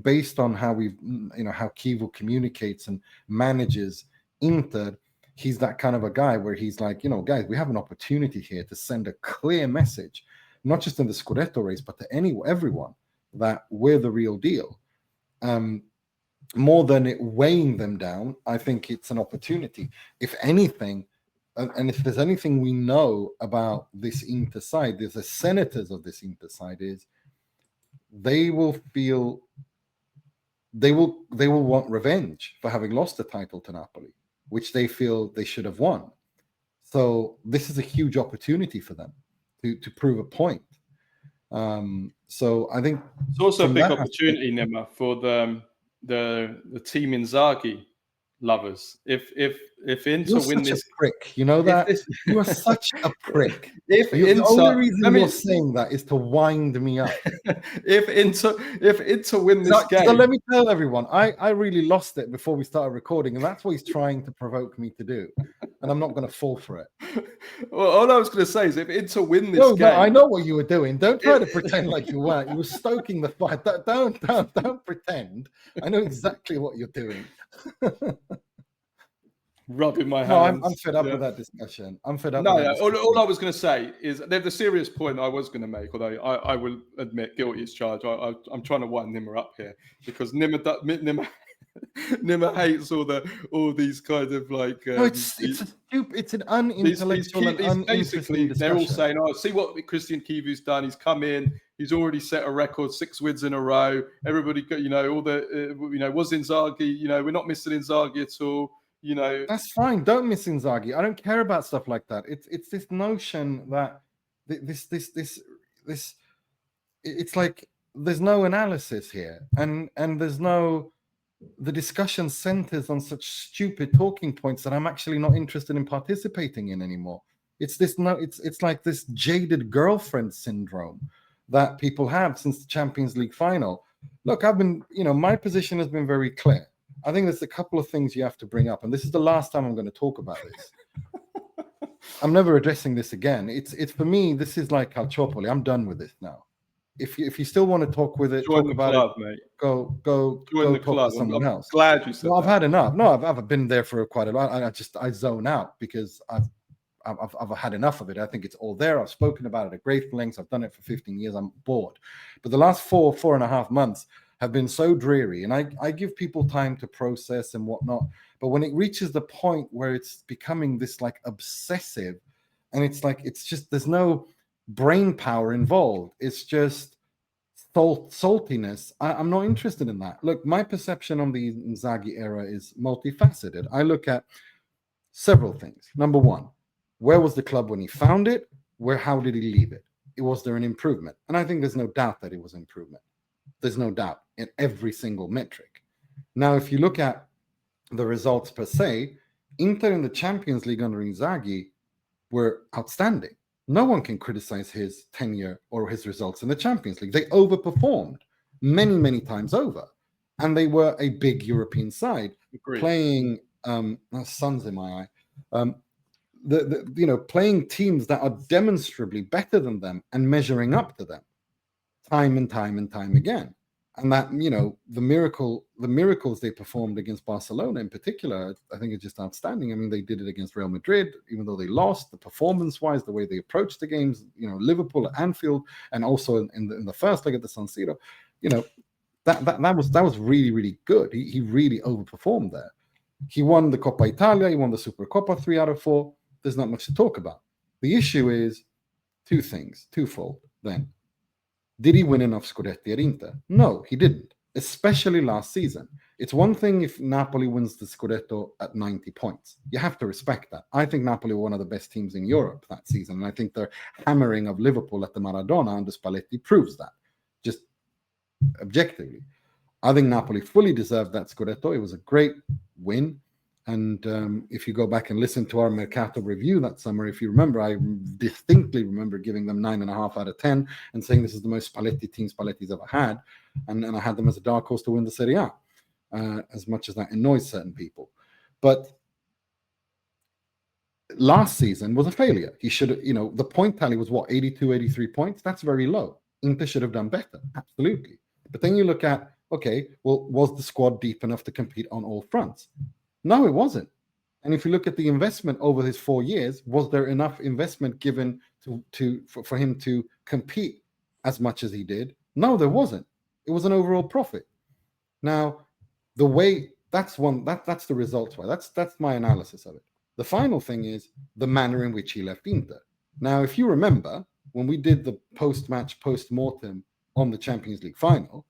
based on how how Kivo communicates and manages Inter, he's that kind of a guy where he's like, guys, we have an opportunity here to send a clear message, not just in the Scudetto race, but to everyone, that we're the real deal. More than it weighing them down, I think it's an opportunity. If anything, and if there's anything we know about this Inter side, there's the senators of this Inter side, is they will want revenge for having lost the title to Napoli, which they feel they should have won. So this is a huge opportunity for them to prove a point. So I think it's also a big opportunity, Nima, for the team Inzaghi lovers. If Inter win this, a prick, you know that you are such a prick. The only reason you're saying that is to wind me up. if Inter win this game, so let me tell everyone, I really lost it before we started recording, and that's what he's trying to provoke me to do, and I'm not going to fall for it. Well, all I was going to say is, if Inter win this game, I know what you were doing. Don't try to pretend like you weren't. You were stoking the fire. Don't pretend. I know exactly what you're doing. Rubbing my hands. I'm fed up with that discussion. I'm fed up. No, all I was going to say is the serious point I was going to make, although I will admit guilty as charged. I'm trying to wind Nimmer up here, because Nimmer hates all these kind of like. It's an unintellectual and uninteresting discussion. They're all saying, "Oh, see what Christian Kivu's done. He's come in. He's already set a record, 6 wins in a row. Everybody, all the, was Inzaghi. We're not missing Inzaghi at all. That's fine. Don't miss Inzaghi. I don't care about stuff like that. It's this notion that this it's like there's no analysis here, and there's no. The discussion centers on such stupid talking points that I'm actually not interested in participating in anymore. It's like this jaded girlfriend syndrome that people have since the Champions League final. Look, I've been, my position has been very clear. I think there's a couple of things you have to bring up, and this is the last time I'm going to talk about this. I'm never addressing this again. It's for me, this is like Calciopoli. I'm done with this now. If you still want to talk with it, talk about it, mate. Go talk to someone else. Glad you said I've had enough. No, I've been there for quite a while. I zone out because I've had enough of it. I think it's all there. I've spoken about it at great lengths. I've done it for 15 years. I'm bored. But the last 4.5 months have been so dreary, and I give people time to process and whatnot. But when it reaches the point where it's becoming this like obsessive, and it's like it's just there's no brain power involved. It's just saltiness. I'm not interested in that. Look, my perception on the Inzaghi era is multifaceted. I look at several things. Number one, where was the club when he found it? How did he leave it? Was there an improvement? And I think there's no doubt that it was improvement. There's no doubt in every single metric. Now, if you look at the results per se, Inter in the Champions League under Inzaghi were outstanding. No one can criticize his tenure or his results in the Champions League. They overperformed many, many times over. And they were a big European side. Agreed. Playing, sun's in my eye, playing teams that are demonstrably better than them and measuring up to them time and time and time again. And that, the miracles they performed against Barcelona in particular, I think it's just outstanding. I mean, they did it against Real Madrid, even though they lost. The performance-wise, the way they approached the games, Liverpool at Anfield, and also in the first leg at the San Siro, that was really, really good. He really overperformed there. He won the Coppa Italia. He won the Supercoppa 3 out of 4. There's not much to talk about. The issue is twofold. Then, did he win enough Scudetti at Inter? No, he didn't, especially last season. It's one thing if Napoli wins the Scudetto at 90 points. You have to respect that. I think Napoli were one of the best teams in Europe that season, and I think their hammering of Liverpool at the Maradona under Spalletti proves that, just objectively. I think Napoli fully deserved that Scudetto. It was a great win. And if you go back and listen to our Mercato review that summer, if you remember, I distinctly remember giving them 9.5 out of 10 and saying this is the most Spalletti team Spalletti's ever had. And I had them as a dark horse to win the Serie A, as much as that annoys certain people. But last season was a failure. He should have, the point tally was 82, 83 points. That's very low. Inter should have done better. Absolutely. But then you look at, okay, well, was the squad deep enough to compete on all fronts? No, it wasn't. And if you look at the investment over his 4 years, was there enough investment given for him to compete as much as he did? No, there wasn't. It was an overall profit. Now, the way that's the results. Why that's my analysis of it. The final thing is the manner in which he left Inter. Now, if you remember, when we did the post-match post-mortem on the Champions League final,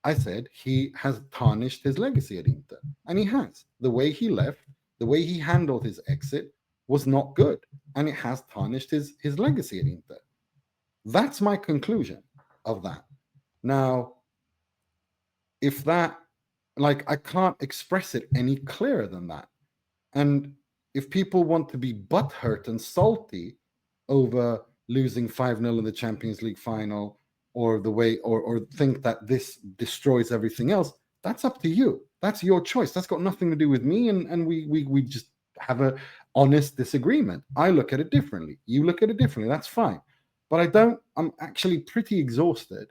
I said he has tarnished his legacy at Inter, and he has. The way he left, the way he handled his exit was not good, and it has tarnished his legacy at Inter. That's my conclusion of that. Now, if that, I can't express it any clearer than that. And if people want to be butthurt and salty over losing 5-0 in the Champions League final, or the way, or think that this destroys everything else, that's up to you. That's your choice. That's got nothing to do with me, and we just have a honest disagreement. I look at it differently. You look at it differently. That's fine. But I'm actually pretty exhausted,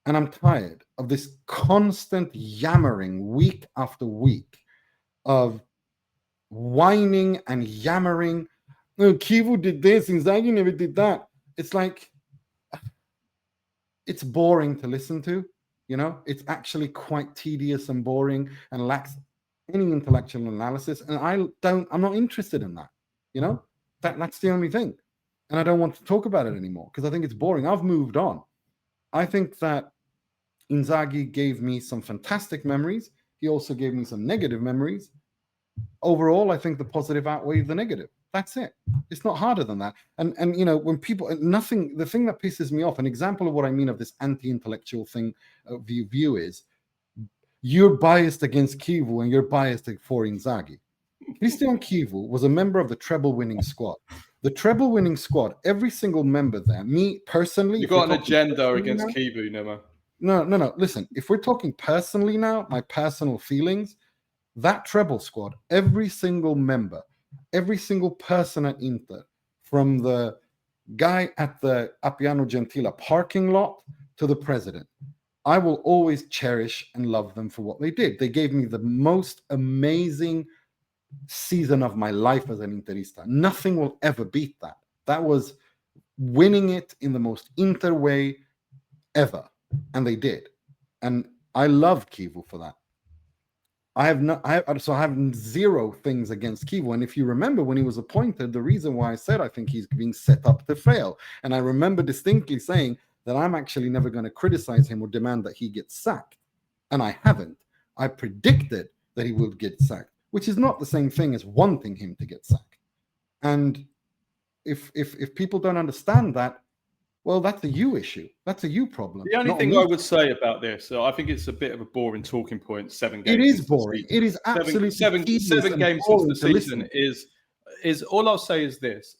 and I'm tired of this constant yammering week after week of whining and yammering. No, Kivu did this, Inzaghi never did that. It's like, it's boring to listen to, it's actually quite tedious and boring and lacks any intellectual analysis. And I'm not interested in that, that's the only thing. And I don't want to talk about it anymore because I think it's boring. I've moved on. I think that Inzaghi gave me some fantastic memories. He also gave me some negative memories. Overall, I think the positive outweighs the negative. That's it. It's not harder than that. And when people, the thing that pisses me off, an example of what I mean of this anti-intellectual thing view is, you're biased against Kivu and you're biased for Inzaghi. Christian Kivu was a member of the treble-winning squad. The treble-winning squad, every single member there, me personally... You've got an agenda against Kivu, Nema. No. Listen, if we're talking personally now, my personal feelings, that treble squad, every single member, every single person at Inter, from the guy at the Appiano Gentile parking lot to the president, I will always cherish and love them for what they did. They gave me the most amazing season of my life as an Interista. Nothing will ever beat that. That was winning it in the most Inter way ever. And they did. And I love Kivu for that. I have zero things against Kivu. And if you remember when he was appointed, the reason why I said I think he's being set up to fail. And I remember distinctly saying that I'm actually never going to criticize him or demand that he gets sacked. And I haven't. I predicted that he would get sacked, which is not the same thing as wanting him to get sacked. And if people don't understand that, well, that's a you issue. That's a you problem. The only thing I would say about this, so I think it's a bit of a boring talking point. 7 games. It is boring. It is absolutely seven games into the season is all I'll say is this: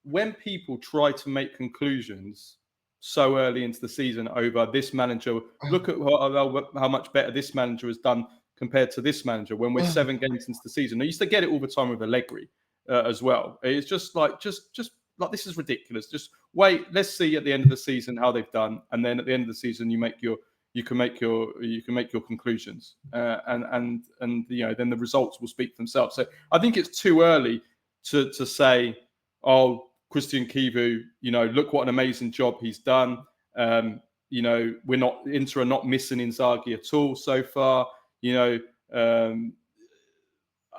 when people try to make conclusions so early into the season over this manager, look at how much better this manager has done compared to this manager. When we're 7 games into the season, I used to get it all the time with Allegri. as well. It's just like this is ridiculous. Just wait. Let's see at the end of the season how they've done, and then at the end of the season you can make your conclusions, and then the results will speak for themselves. So I think it's too early to say, oh, Christian Kivu, look what an amazing job he's done. Inter are not missing Inzaghi at all so far.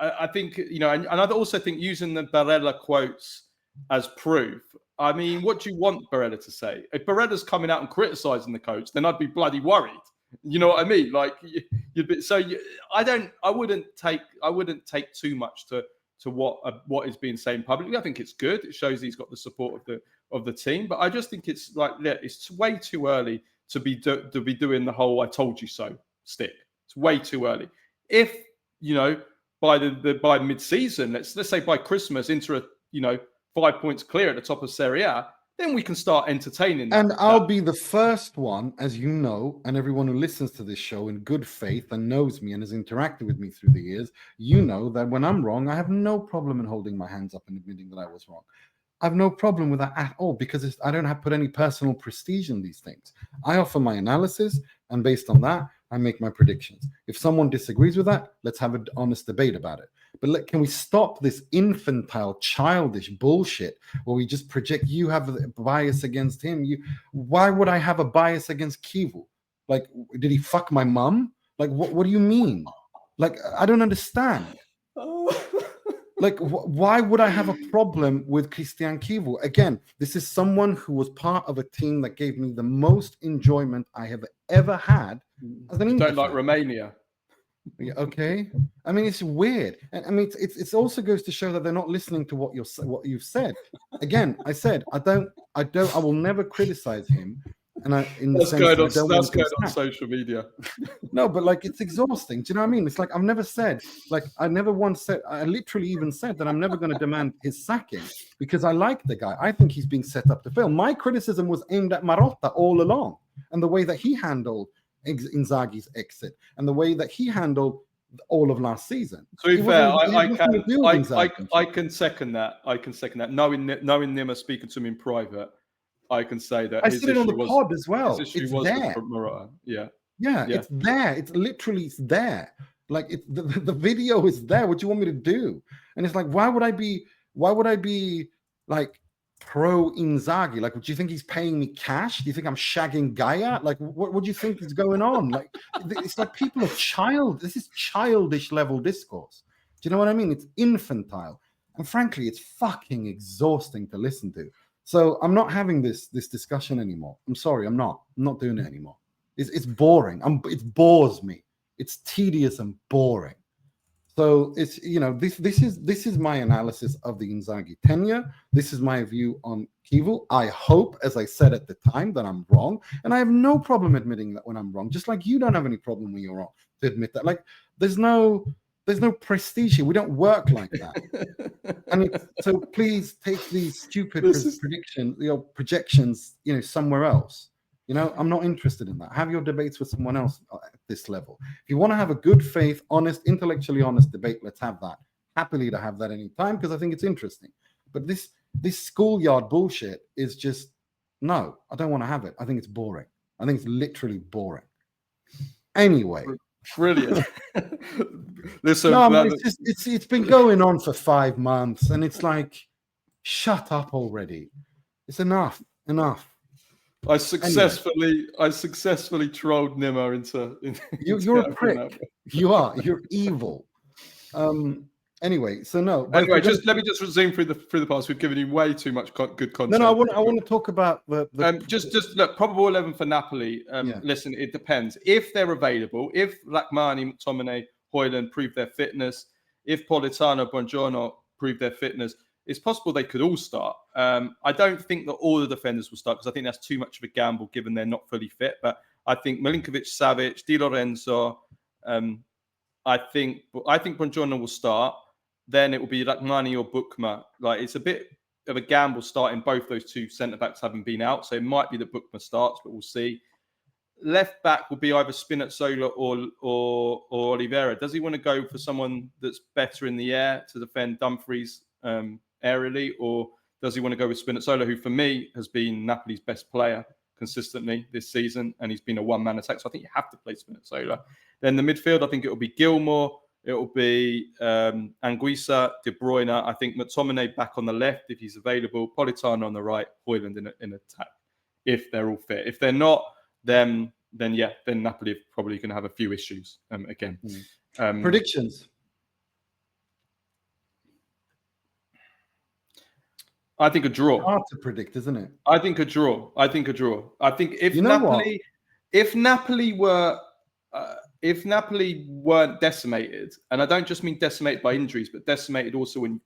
I think, and I also think using the Barella quotes as proof. I mean, what do you want Barella to say? If Barella's coming out and criticizing the coach, then I'd be bloody worried. You know what I mean? Like, I wouldn't take too much to what is being said publicly. I think it's good. It shows he's got the support of the team. But I just think it's it's way too early to be doing the whole "I told you so" stick. It's way too early. If by mid-season, let's say by Christmas, Inter 5 points clear at the top of Serie A, then we can start entertaining that. And I'll be the first one, as you know, and everyone who listens to this show in good faith and knows me and has interacted with me through the years, that when I'm wrong, I have no problem in holding my hands up and admitting that I was wrong. I have no problem with that at all, because I don't have put any personal prestige in these things. I offer my analysis, and based on that, I make my predictions. If someone disagrees with that, let's have an honest debate about it. But can we stop this infantile, childish bullshit where we just project you have a bias against him? Why would I have a bias against Kivu? Like, did he fuck my mum? Like, what do you mean? Like, I don't understand. Like, why would I have a problem with Christian Kivu? Again, this is someone who was part of a team that gave me the most enjoyment I have ever had as an Inter fan. Don't like Romania. Okay, I mean, it's weird, and I mean, it also goes to show that they're not listening to what you've said. Again, I said I will never criticize him, and that's good on social media. No, but like, it's exhausting. Do you know what I mean? It's like, I literally even said that I'm never going to demand his sacking because I like the guy. I think he's being set up to fail. My criticism was aimed at Marotta all along, and the way that he handled Inzaghi's exit and the way that he handled all of last season. To be fair, I can second that. Knowing Nimmer speaking to him in private, I can say that I said it on the pod as well. It's there. Yeah, it's there. It's literally there. Like, the video is there. What do you want me to do? And it's like, why would I be like pro Inzaghi? Like, do you think he's paying me cash? Do you think I'm shagging Gaia? Like, what do you think is going on? Like, it's like people are this is childish level discourse. Do you know what I mean? It's infantile. And frankly, it's fucking exhausting to listen to. So I'm not having this discussion anymore. I'm sorry, I'm not doing it anymore. It's boring. It bores me. It's tedious and boring. So it's, this is my analysis of the Inzaghi tenure. This is my view on Kivu. I hope, as I said at the time, that I'm wrong, and I have no problem admitting that when I'm wrong. Just like you don't have any problem when you're wrong to admit that. Like, there's no prestige here. We don't work like that. So please take these stupid projections, somewhere else. I'm not interested in that. Have your debates with someone else at this level. If you want to have a good faith, honest, intellectually honest debate, let's have that. Happily to have that any time, because I think it's interesting. But this schoolyard bullshit is just, no, I don't want to have it. I think it's boring. I think it's literally boring. Anyway. Brilliant. Listen, it's been going on for 5 months, and it's like, shut up already. It's enough. I successfully trolled Nimmer into you're a prick. You're evil. Anyway, so no. Anyway, let me just zoom through the past. We've given you way too much good content. No, I want to talk about the just look, probable 11 for Napoli. Listen, it depends if they're available. If Lakmani, McTominay, Højlund prove their fitness, if Politano, Buongiorno prove their fitness, it's possible they could all start. I don't think that all the defenders will start, because I think that's too much of a gamble given they're not fully fit. But I think Milinkovic, Savic, Di Lorenzo. I think Buongiorno will start. Then it will be Lakmani or Bukma. Like, it's a bit of a gamble starting both those two centre-backs having been out. So it might be that Bukma starts, but we'll see. Left back will be either Spinazzola or Oliveira. Does he want to go for someone that's better in the air to defend Dumfries aerially, or does he want to go with Spinazzola, who for me has been Napoli's best player consistently this season, and he's been a one-man attack. So I think you have to play Spinazzola. Then the midfield, I think it will be Gilmour, it will be Anguissa, De Bruyne. I think McTominay back on the left if he's available, Politano on the right, Højlund in attack if they're all fit. If they're not, then Napoli are probably going to have a few issues again. Predictions. I think a draw. Hard to predict, isn't it? I think a draw. I think if if Napoli weren't decimated, and I don't just mean decimated by injuries, but decimated also when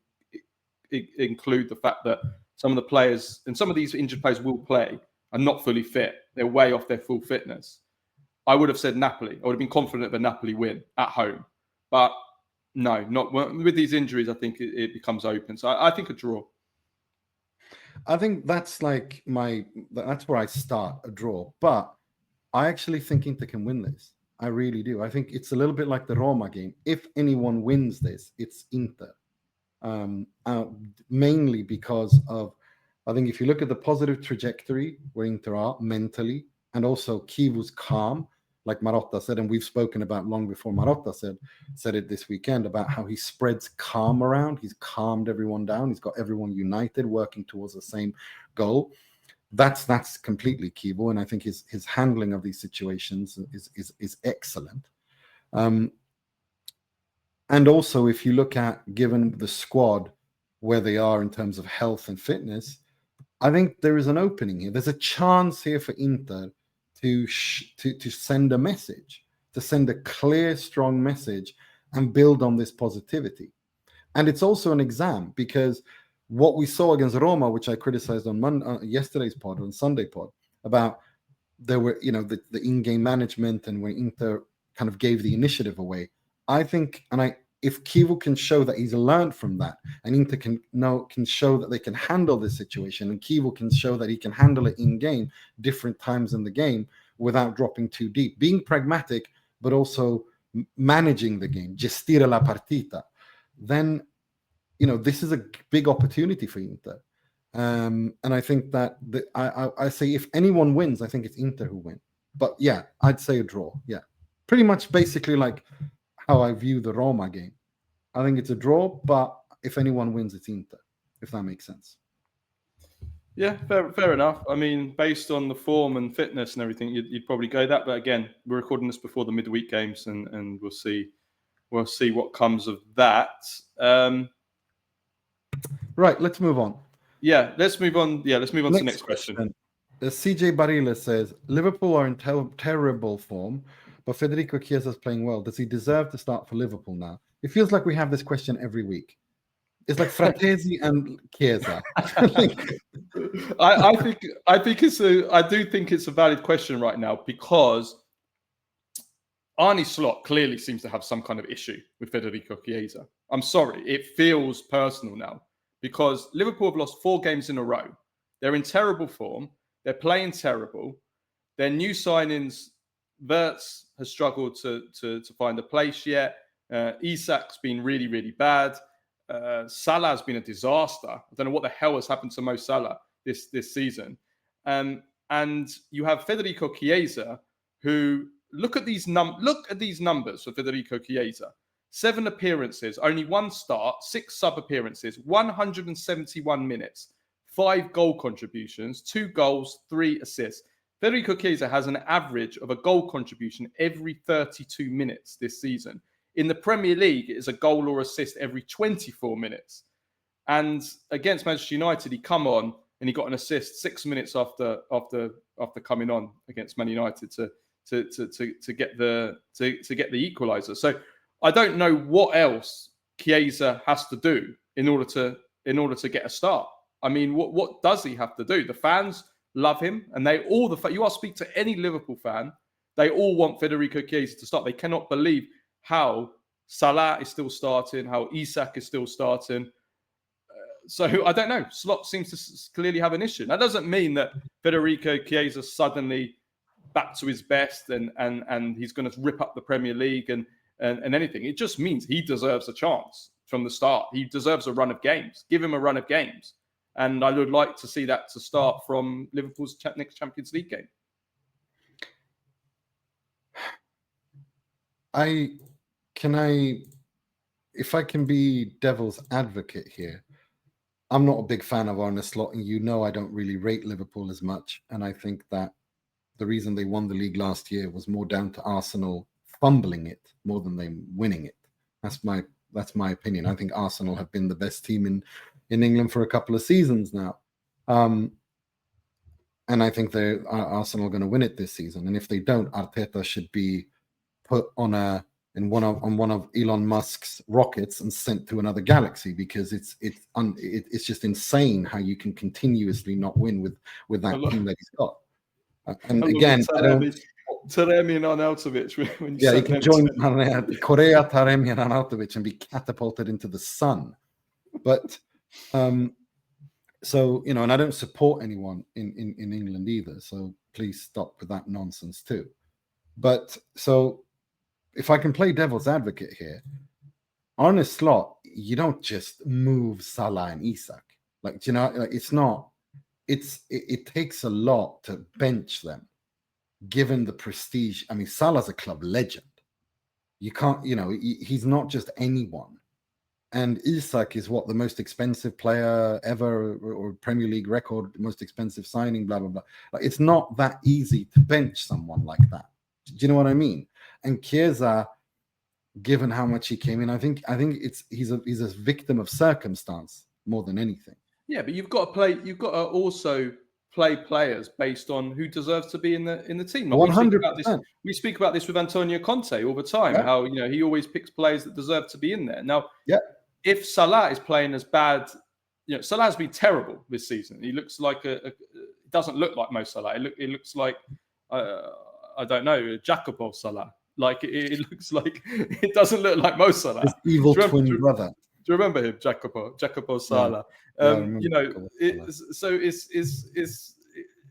it include the fact that some of the players and some of these injured players will play are not fully fit. They're way off their full fitness. I would have said Napoli. I would have been confident of a Napoli win at home. But no, not with these injuries. I think it becomes open. So I think a draw. I think that's that's where I start, a draw. But I actually think Inter can win this. I really do. I think it's a little bit like the Roma game. If anyone wins this, it's Inter. Mainly because of, I think if you look at the positive trajectory where Inter are mentally, and also Kivu's calm, like Marotta said, and we've spoken about long before Marotta said it this weekend about how he spreads calm around. He's calmed everyone down. He's got everyone united, working towards the same goal. That's completely Kivu, and I think his handling of these situations is excellent. And also, if you look at, given the squad where they are in terms of health and fitness, I think there is an opening here. There's a chance here for Inter to send a message, to send a clear, strong message and build on this positivity. And it's also an exam, because what we saw against Roma, which I criticized on yesterday's pod, on Sunday pod, about there were, the in-game management and when Inter kind of gave the initiative away. I think, if Kivu can show that he's learned from that, and Inter can show that they can handle this situation, and Kivu can show that he can handle it in game, different times in the game, without dropping too deep, being pragmatic, but also managing the game, gestire la partita, then this is a big opportunity for Inter. And I think that I say if anyone wins, I think it's Inter who win. But yeah, I'd say a draw. Yeah, pretty much basically like how I view the Roma game. I think it's a draw, but if anyone wins, it's Inter, if that makes sense. Yeah, fair enough. I mean, based on the form and fitness and everything, you'd probably go that. But again, we're recording this before the midweek games, and we'll see what comes of that. Right, let's move on. Yeah, let's move on. Yeah, let's move on to the next question. CJ Barilla says, Liverpool are in terrible form, but Federico Chiesa is playing well. Does he deserve to start for Liverpool now? It feels like we have this question every week. It's like Fratesi and Chiesa. I do think it's a valid question right now, because Arne Slot clearly seems to have some kind of issue with Federico Chiesa. I'm sorry, it feels personal now, because Liverpool have lost 4 games in a row. They're in terrible form. They're playing terrible. Their new signings, Wirtz has struggled to find a place yet. Isak's been really, really bad. Salah's been a disaster. I don't know what the hell has happened to Mo Salah this season. And you have Federico Chiesa, who look at these numbers for Federico Chiesa. 7 appearances, only 1 start, 6 sub-appearances, 171 minutes, 5 goal contributions, 2 goals, 3 assists. Federico Chiesa has an average of a goal contribution every 32 minutes this season. In the Premier League, it is a goal or assist every 24 minutes. And against Manchester United, he come on and he got an assist 6 minutes after coming on against Man United to get the equaliser. So I don't know what else Chiesa has to do in order to get a start. I mean, what does he have to do? The fans love him, and you speak to any Liverpool fan, they all want Federico Chiesa to start. They cannot believe how Salah is still starting, how Isak is still starting. So I don't know. Slot seems to clearly have an issue. That doesn't mean that Federico Chiesa suddenly back to his best and he's going to rip up the Premier League and anything. It just means he deserves a chance from the start. He deserves a run of games. Give him a run of games. And I would like to see that to start from Liverpool's next Champions League game. If I can be devil's advocate here, I'm not a big fan of Arne Slot, and you know I don't really rate Liverpool as much. And I think that the reason they won the league last year was more down to Arsenal fumbling it more than them winning it. That's my opinion. I think Arsenal have been the best team in England for a couple of seasons now. And I think Arsenal are going to win it this season. And if they don't, Arteta should be put on one of Elon Musk's rockets and sent to another galaxy, because it's just insane how you can continuously not win with that team that he's got. And again, Taremi and Arnautovic. When you can join Korea, Taremi and Arnautovic and be catapulted into the sun. But so, and I don't support anyone in England either. So please stop with that nonsense too. But so if I can play devil's advocate here, Arne Slot, you don't just move Salah and Isak. It's not. It takes a lot to bench them, given the prestige. I mean, Salah's a club legend. You can't, he's not just anyone. And Isak is the most expensive player ever, or Premier League record, most expensive signing, blah, blah, blah. It's not that easy to bench someone like that. Do you know what I mean? And Chiesa, given how much he came in, I think he's a victim of circumstance more than anything. Yeah, but you've got to also play players based on who deserves to be in the team. 100%. We speak about this with Antonio Conte all the time. Yeah. How he always picks players that deserve to be in there. Now, if Salah is playing as bad, Salah's been terrible this season. He looks like it doesn't look like Mo Salah. It looks like I don't know, Jacopo Salah. Like it looks like it doesn't look like Mo Salah. His evil twin brother. Do you remember him, Jacopo Salah?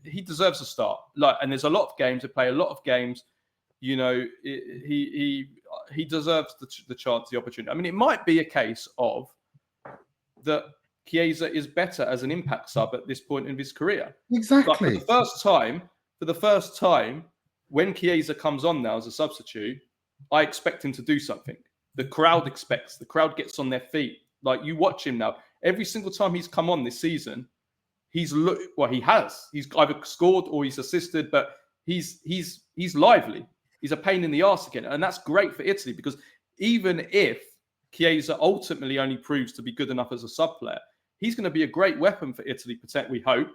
He deserves a start. And there's a lot of games. They play a lot of games. He deserves the chance, the opportunity. I mean, it might be a case of that Chiesa is better as an impact sub at this point in his career. Exactly. But for the first time, when Chiesa comes on now as a substitute, I expect him to do something. The crowd gets on their feet. Like, you watch him now. Every single time he's come on this season, he's either scored or he's assisted, but he's lively. He's a pain in the arse again. And that's great for Italy, because even if Chiesa ultimately only proves to be good enough as a sub player, he's going to be a great weapon for Italy, we hope,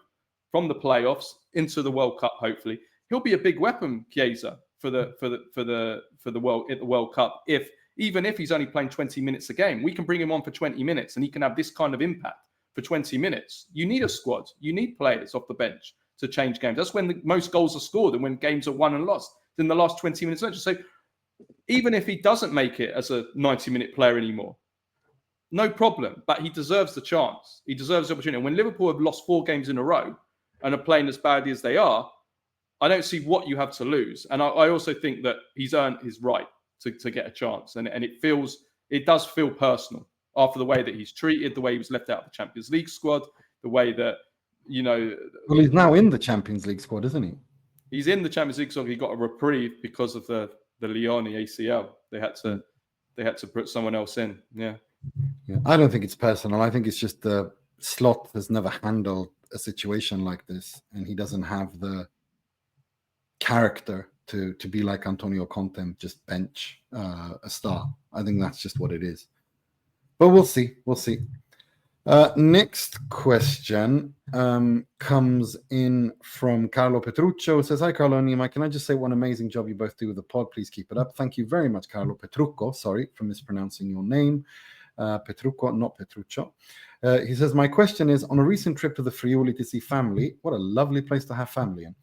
from the playoffs into the World Cup, hopefully. He'll be a big weapon, Chiesa, for the World Cup. Even if he's only playing 20 minutes a game, we can bring him on for 20 minutes and he can have this kind of impact for 20 minutes. You need a squad. You need players off the bench to change games. That's when the most goals are scored and when games are won and lost in the last 20 minutes. So even if he doesn't make it as a 90-minute player anymore, no problem. But he deserves the chance. He deserves the opportunity. And when Liverpool have lost 4 games in a row and are playing as badly as they are, I don't see what you have to lose. And I also think that he's earned his right to get a chance. And it does feel personal after the way that he's treated, the way he was left out of the Champions League squad, the way that, Well, he's now in the Champions League squad, isn't he? He's in the Champions League squad. He got a reprieve because of the Lione ACL. They had to put someone else in. Yeah. I don't think it's personal. I think it's just the Slot has never handled a situation like this, and he doesn't have the character to be like Antonio Conte and just bench a star. I think that's just what it is. But we'll see. Next question comes in from Carlo Petruccio. It says, hi, Carlo and Nima. Can I just say what an amazing job you both do with the pod? Please keep it up. Thank you very much, Carlo Petrucco. Sorry for mispronouncing your name. Petrucco, not Petruccio. He says, my question is, on a recent trip to the Friuli to see family, what a lovely place to have family in.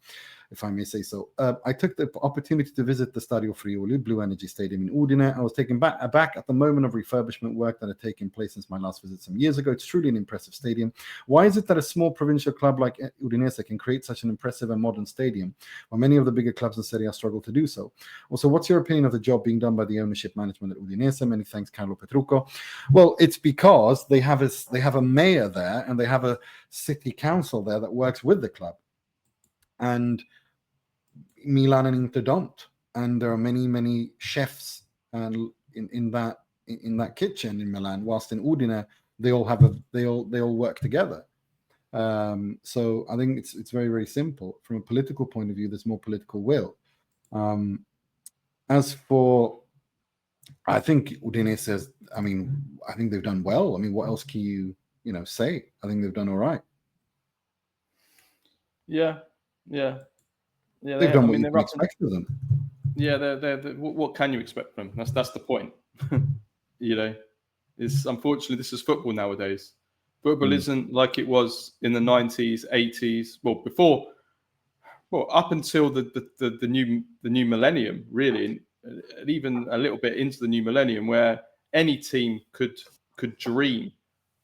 if I may say so. I took the opportunity to visit the Stadio Friuli, Blue Energy Stadium in Udine. I was taken aback at the moment of refurbishment work that had taken place since my last visit some years ago. It's truly an impressive stadium. Why is it that a small provincial club like Udinese can create such an impressive and modern stadium, while many of the bigger clubs in Serie A struggle to do so? Also, what's your opinion of the job being done by the ownership management at Udinese? Many thanks, Carlo Petrucco. Well, it's because they have a mayor there and they have a city council there that works with the club, and Milan and Inter don't. And there are many chefs and in that kitchen in Milan, whilst in Udine they all work together. So I think it's very, very simple. From a political point of view, there's more political will. As for, I think Udinese says, I think they've done well. I mean, what else can you say? I think they've done all right. Yeah. They've done what you can expect of them. Yeah, what can you expect from them? That's the point. It's unfortunately this is football nowadays. Football isn't like it was in the 90s, 80s. Up until the new millennium, really, and even a little bit into the new millennium, where any team could dream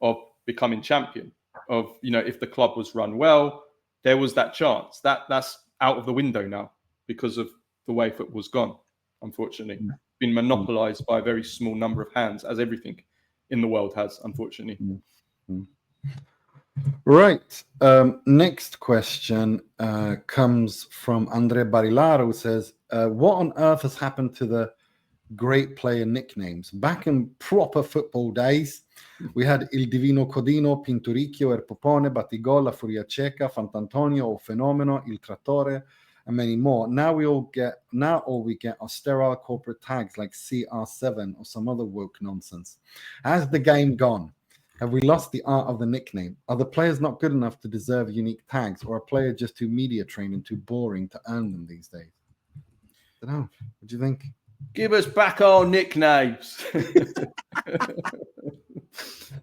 of becoming champion. Of if the club was run well, there was that chance. That's out of the window now because of the way football's gone. Unfortunately, been monopolized by a very small number of hands, as everything in the world has. Unfortunately. Right. Next question comes from André Barilaro, who says, what on earth has happened to the great player nicknames? Back in proper football days, we had Il Divino Codino, Pinturicchio, Erpopone, Batigol, La Furia Cieca, Fantantonio, O Fenomeno, Il Trattore, and many more. Now all we get are sterile corporate tags like CR7 or some other woke nonsense. Has the game gone? Have we lost the art of the nickname? Are the players not good enough to deserve unique tags, or are players just too media trained and too boring to earn them these days? I don't know. What do you think? Give us back our nicknames.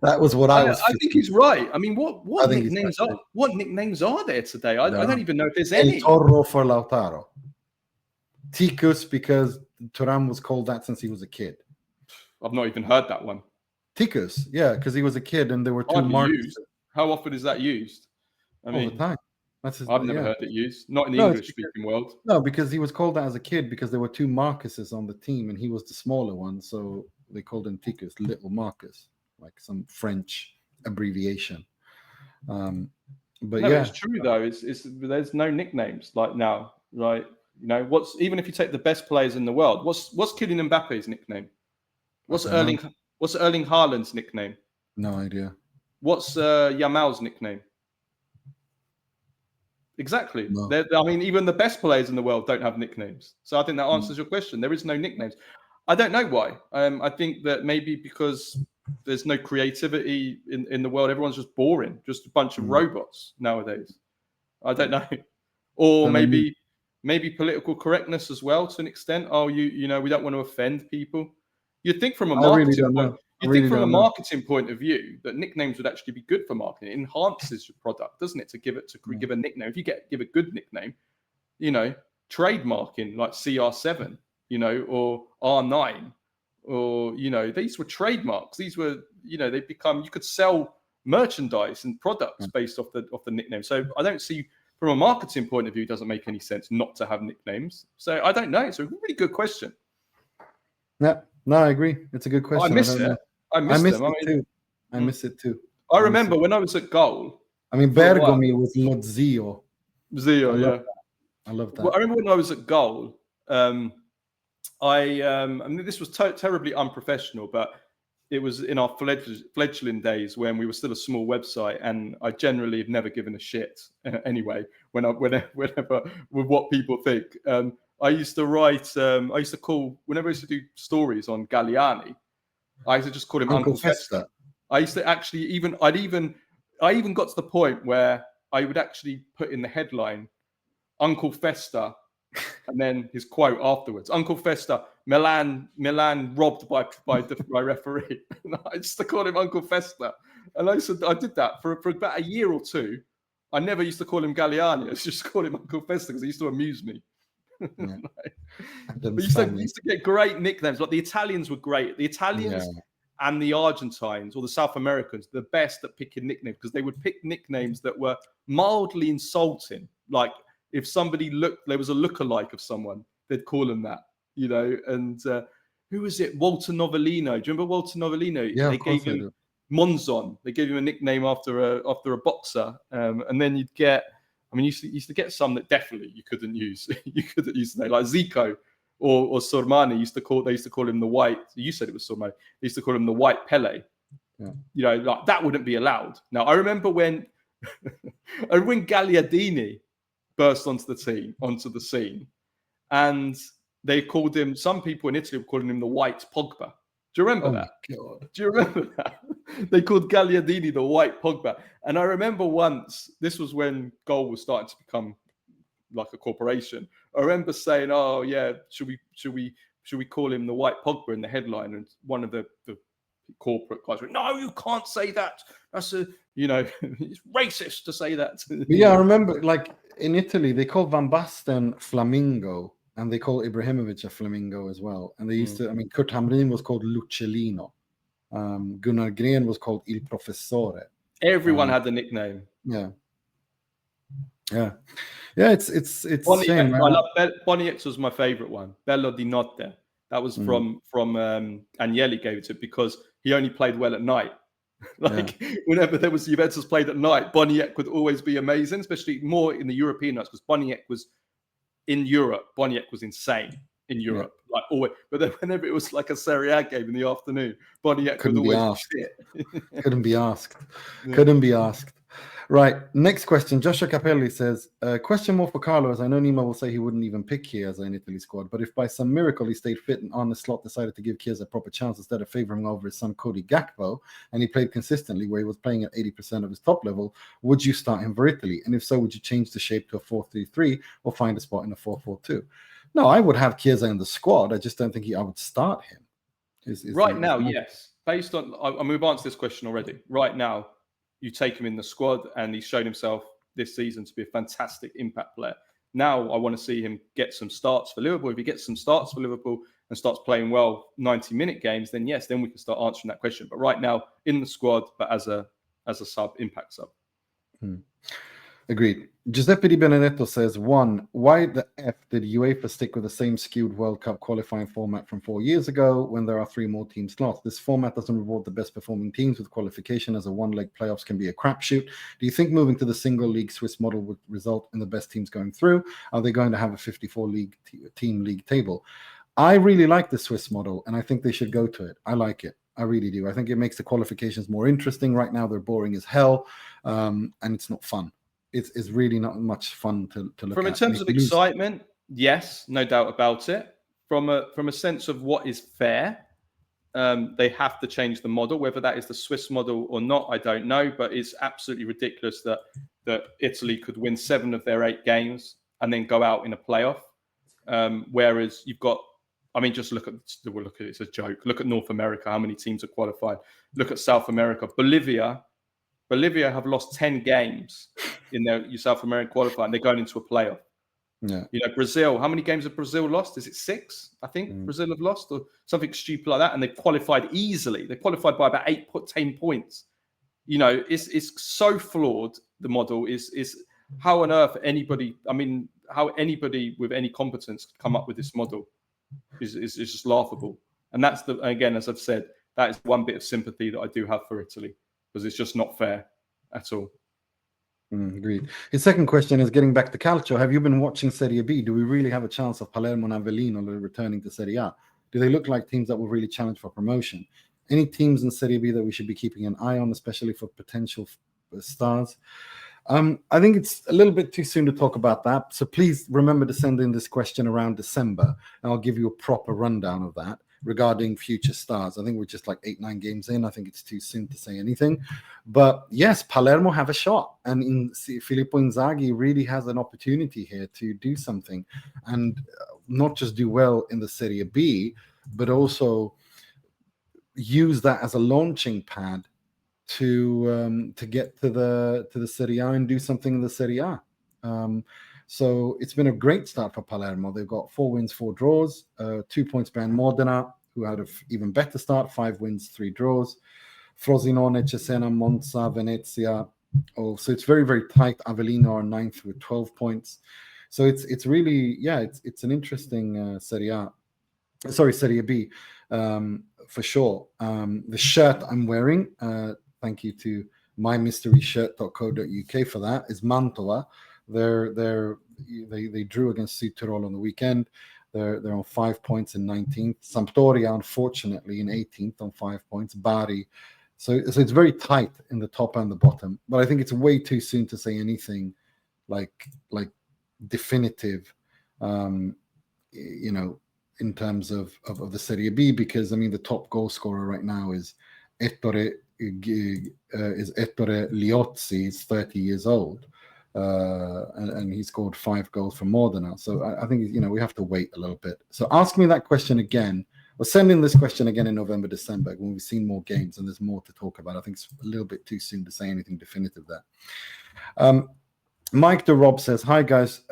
That was what I was. I think he's right. I mean, what nicknames are there today? I don't even know if there's any. El Toro for Lautaro. Ticus, because Thuram was called that since he was a kid. I've not even heard that one. Ticus, yeah, because he was a kid and there were two marks. How often is that used? All the time. I've never heard it used. Not in the English-speaking world. No, because he was called that as a kid because there were two Marcuses on the team and he was the smaller one, so they called him Ticus, Little Marcus, like some French abbreviation. It's true though. It's there's no nicknames like now, right? Even if you take the best players in the world, what's Kylian Mbappe's nickname? What's Erling Haaland's nickname? No idea. What's Yamal's nickname? Exactly. No. Even the best players in the world don't have nicknames. So I think that answers your question. There is no nicknames. I don't know why. I think that maybe because there's no creativity in the world. Everyone's just boring, just a bunch of robots nowadays. I don't know. Or maybe political correctness as well to an extent. Oh, we don't want to offend people. You'd think from a marketing point of view that nicknames would actually be good for marketing. It enhances your product, doesn't it? To give a nickname. If you give a good nickname, trademarking like CR7, or R9, or these were trademarks. These were they become. You could sell merchandise and products based off the nickname. So I don't see from a marketing point of view, it doesn't make any sense not to have nicknames. So I don't know. It's a really good question. Yeah. No, I agree. It's a good question. I miss it. I miss it too. I remember when I was at goal. Bergomi was not Zio. Yeah. I love that. Well, I remember when I was at goal. This was terribly unprofessional, but it was in our fledgling days when we were still a small website, and I generally have never given a shit anyway. Whenever with what people think. I used to write. I used to call whenever I used to do stories on Galliani. I used to just call him Uncle Festa. I used to actually I even got to the point where I would actually put in the headline Uncle Festa, and then his quote afterwards: Uncle Festa, Milan robbed by referee. I used to call him Uncle Festa, and I did that for about a year or two. I never used to call him Galliani. I just called him Uncle Festa because he used to amuse me. Yeah. But we used to get great nicknames. Like the Italians were great. The Italians and the Argentines or the South Americans, the best at picking nicknames because they would pick nicknames that were mildly insulting. Like if somebody there was a lookalike of someone, they'd call them that, you know. And who was it? Walter Novellino. Do you remember Walter Novellino? Yeah, they of course gave him I do. Monzon. They gave him a nickname after a boxer. And then you'd get, I mean, you used to get some that definitely you couldn't use. You couldn't use the name, like Zico or Sormani. They used to call him the White. You said it was Sormani. They used to call him the White Pele. Yeah. You know, like that wouldn't be allowed. Now I remember when Gagliardini burst onto the scene, and they called him. Some people in Italy were calling him the White Pogba. Do you remember that? God. Do you remember that? They called Gagliardini the White Pogba. And I remember once, this was when goal was starting to become like a corporation. I remember saying, "Oh yeah, should we call him the White Pogba in the headline?" And one of the corporate guys went, "No, you can't say that. That's it's racist to say that." Yeah, I remember, like in Italy, they call Van Basten Flamingo, and they call Ibrahimovic a Flamingo as well. And they used to, I mean, Kurt Hamrin was called Lucellino. Gunnar Gren was called Il Professore. Everyone had the nickname. Yeah. It's Bonnie, I love Bonnie X was my favorite one. Bello di Notte. That was from Agnelli gave it to because he only played well at night. Whenever there was Juventus played at night, Boniek would always be amazing, especially more in the European nights because Boniek was in Europe. Boniek was insane in Europe, like always. But then whenever it was like a Serie A game in the afternoon, Boniek would always be shit. Couldn't be asked. Couldn't be asked. Right. Next question. Joshua Capelli says, question more for Carlo, as I know Nima will say he wouldn't even pick Chiesa in Italy squad, but if by some miracle he stayed fit and Arne Slot decided to give Chiesa a proper chance instead of favouring over his son Cody Gakpo, and he played consistently where he was playing at 80% of his top level, would you start him for Italy? And if so, would you change the shape to a 4-3-3 or find a spot in a 4-4-2? No, I would have Chiesa in the squad. I just don't think I would start him. Yes. Based on, we've answered this question already. Right now, you take him in the squad, and he's shown himself this season to be a fantastic impact player. Now I want to see him get some starts for Liverpool. If he gets some starts for Liverpool and starts playing well 90-minute games, then yes, then we can start answering that question. But right now, in the squad, but as a sub, impact sub. Agreed. Giuseppe Di Benedetto says, 1, why the F did UEFA stick with the same skewed World Cup qualifying format from 4 years ago when there are 3 more team slots? This format doesn't reward the best performing teams with qualification, as a one-leg playoffs can be a crapshoot. Do you think moving to the single league Swiss model would result in the best teams going through? Are they going to have a 54 team league table? I really like the Swiss model, and I think they should go to it. I like it. I really do. I think it makes the qualifications more interesting. Right now, they're boring as hell, and it's not fun. It's really not much fun to look at. From in terms of excitement, yes, no doubt about it. From a sense of what is fair, they have to change the model. Whether that is the Swiss model or not, I don't know. But it's absolutely ridiculous that Italy could win 7 of their 8 games and then go out in a playoff. Whereas you've got, I mean, just look at it. It's a joke. Look at North America. How many teams are qualified? Look at South America. Bolivia have lost 10 games in their South American qualifying. They're going into a playoff. Yeah. You know, Brazil, how many games have Brazil lost? Is it 6? I think Brazil have lost or something stupid like that. And they've qualified easily. They qualified by about 10 points. You know, it's so flawed. The model is how on earth how anybody with any competence could come up with this model is just laughable. And that's again, as I've said, that is one bit of sympathy that I do have for Italy, because it's just not fair at all. Agreed. His second question is, getting back to Calcio, have you been watching Serie B? Do we really have a chance of Palermo and Avellino returning to Serie A? Do they look like teams that will really challenge for promotion? Any teams in Serie B that we should be keeping an eye on, especially for potential stars? I think it's a little bit too soon to talk about that. So please remember to send in this question around December, and I'll give you a proper rundown of that regarding future stars. I think we're just like 8-9 games in. I think it's too soon to say anything. But yes, Palermo have a shot. And Filippo Inzaghi really has an opportunity here to do something. And not just do well in the Serie B, but also use that as a launching pad to get to the Serie A and do something in the Serie A. So it's been a great start for Palermo. They've got 4 wins, 4 draws, 2 points behind Modena, who had an even better start, 5 wins, 3 draws. Frosinone, Cesena, Monza, Venezia. Oh, so it's very, very tight. Avellino are 9th with 12 points. So it's really, it's an interesting Serie B, for sure. The shirt I'm wearing, thank you to mymysteryshirt.co.uk for that, is Mantova. They drew against Südtirol on the weekend. They're on 5 points in 19th. Sampdoria, unfortunately, in 18th on 5 points. Bari. So it's very tight in the top and the bottom. But I think it's way too soon to say anything like definitive, in terms of the Serie B, because I mean the top goal scorer right now is Ettore Liozzi. He's 30 years old. And he scored 5 goals for Modena. So I think we have to wait a little bit. So ask me that question again, or send in this question again in November, December, when we've seen more games and there's more to talk about. I think it's a little bit too soon to say anything definitive there. Mike de Rob says, "Hi guys.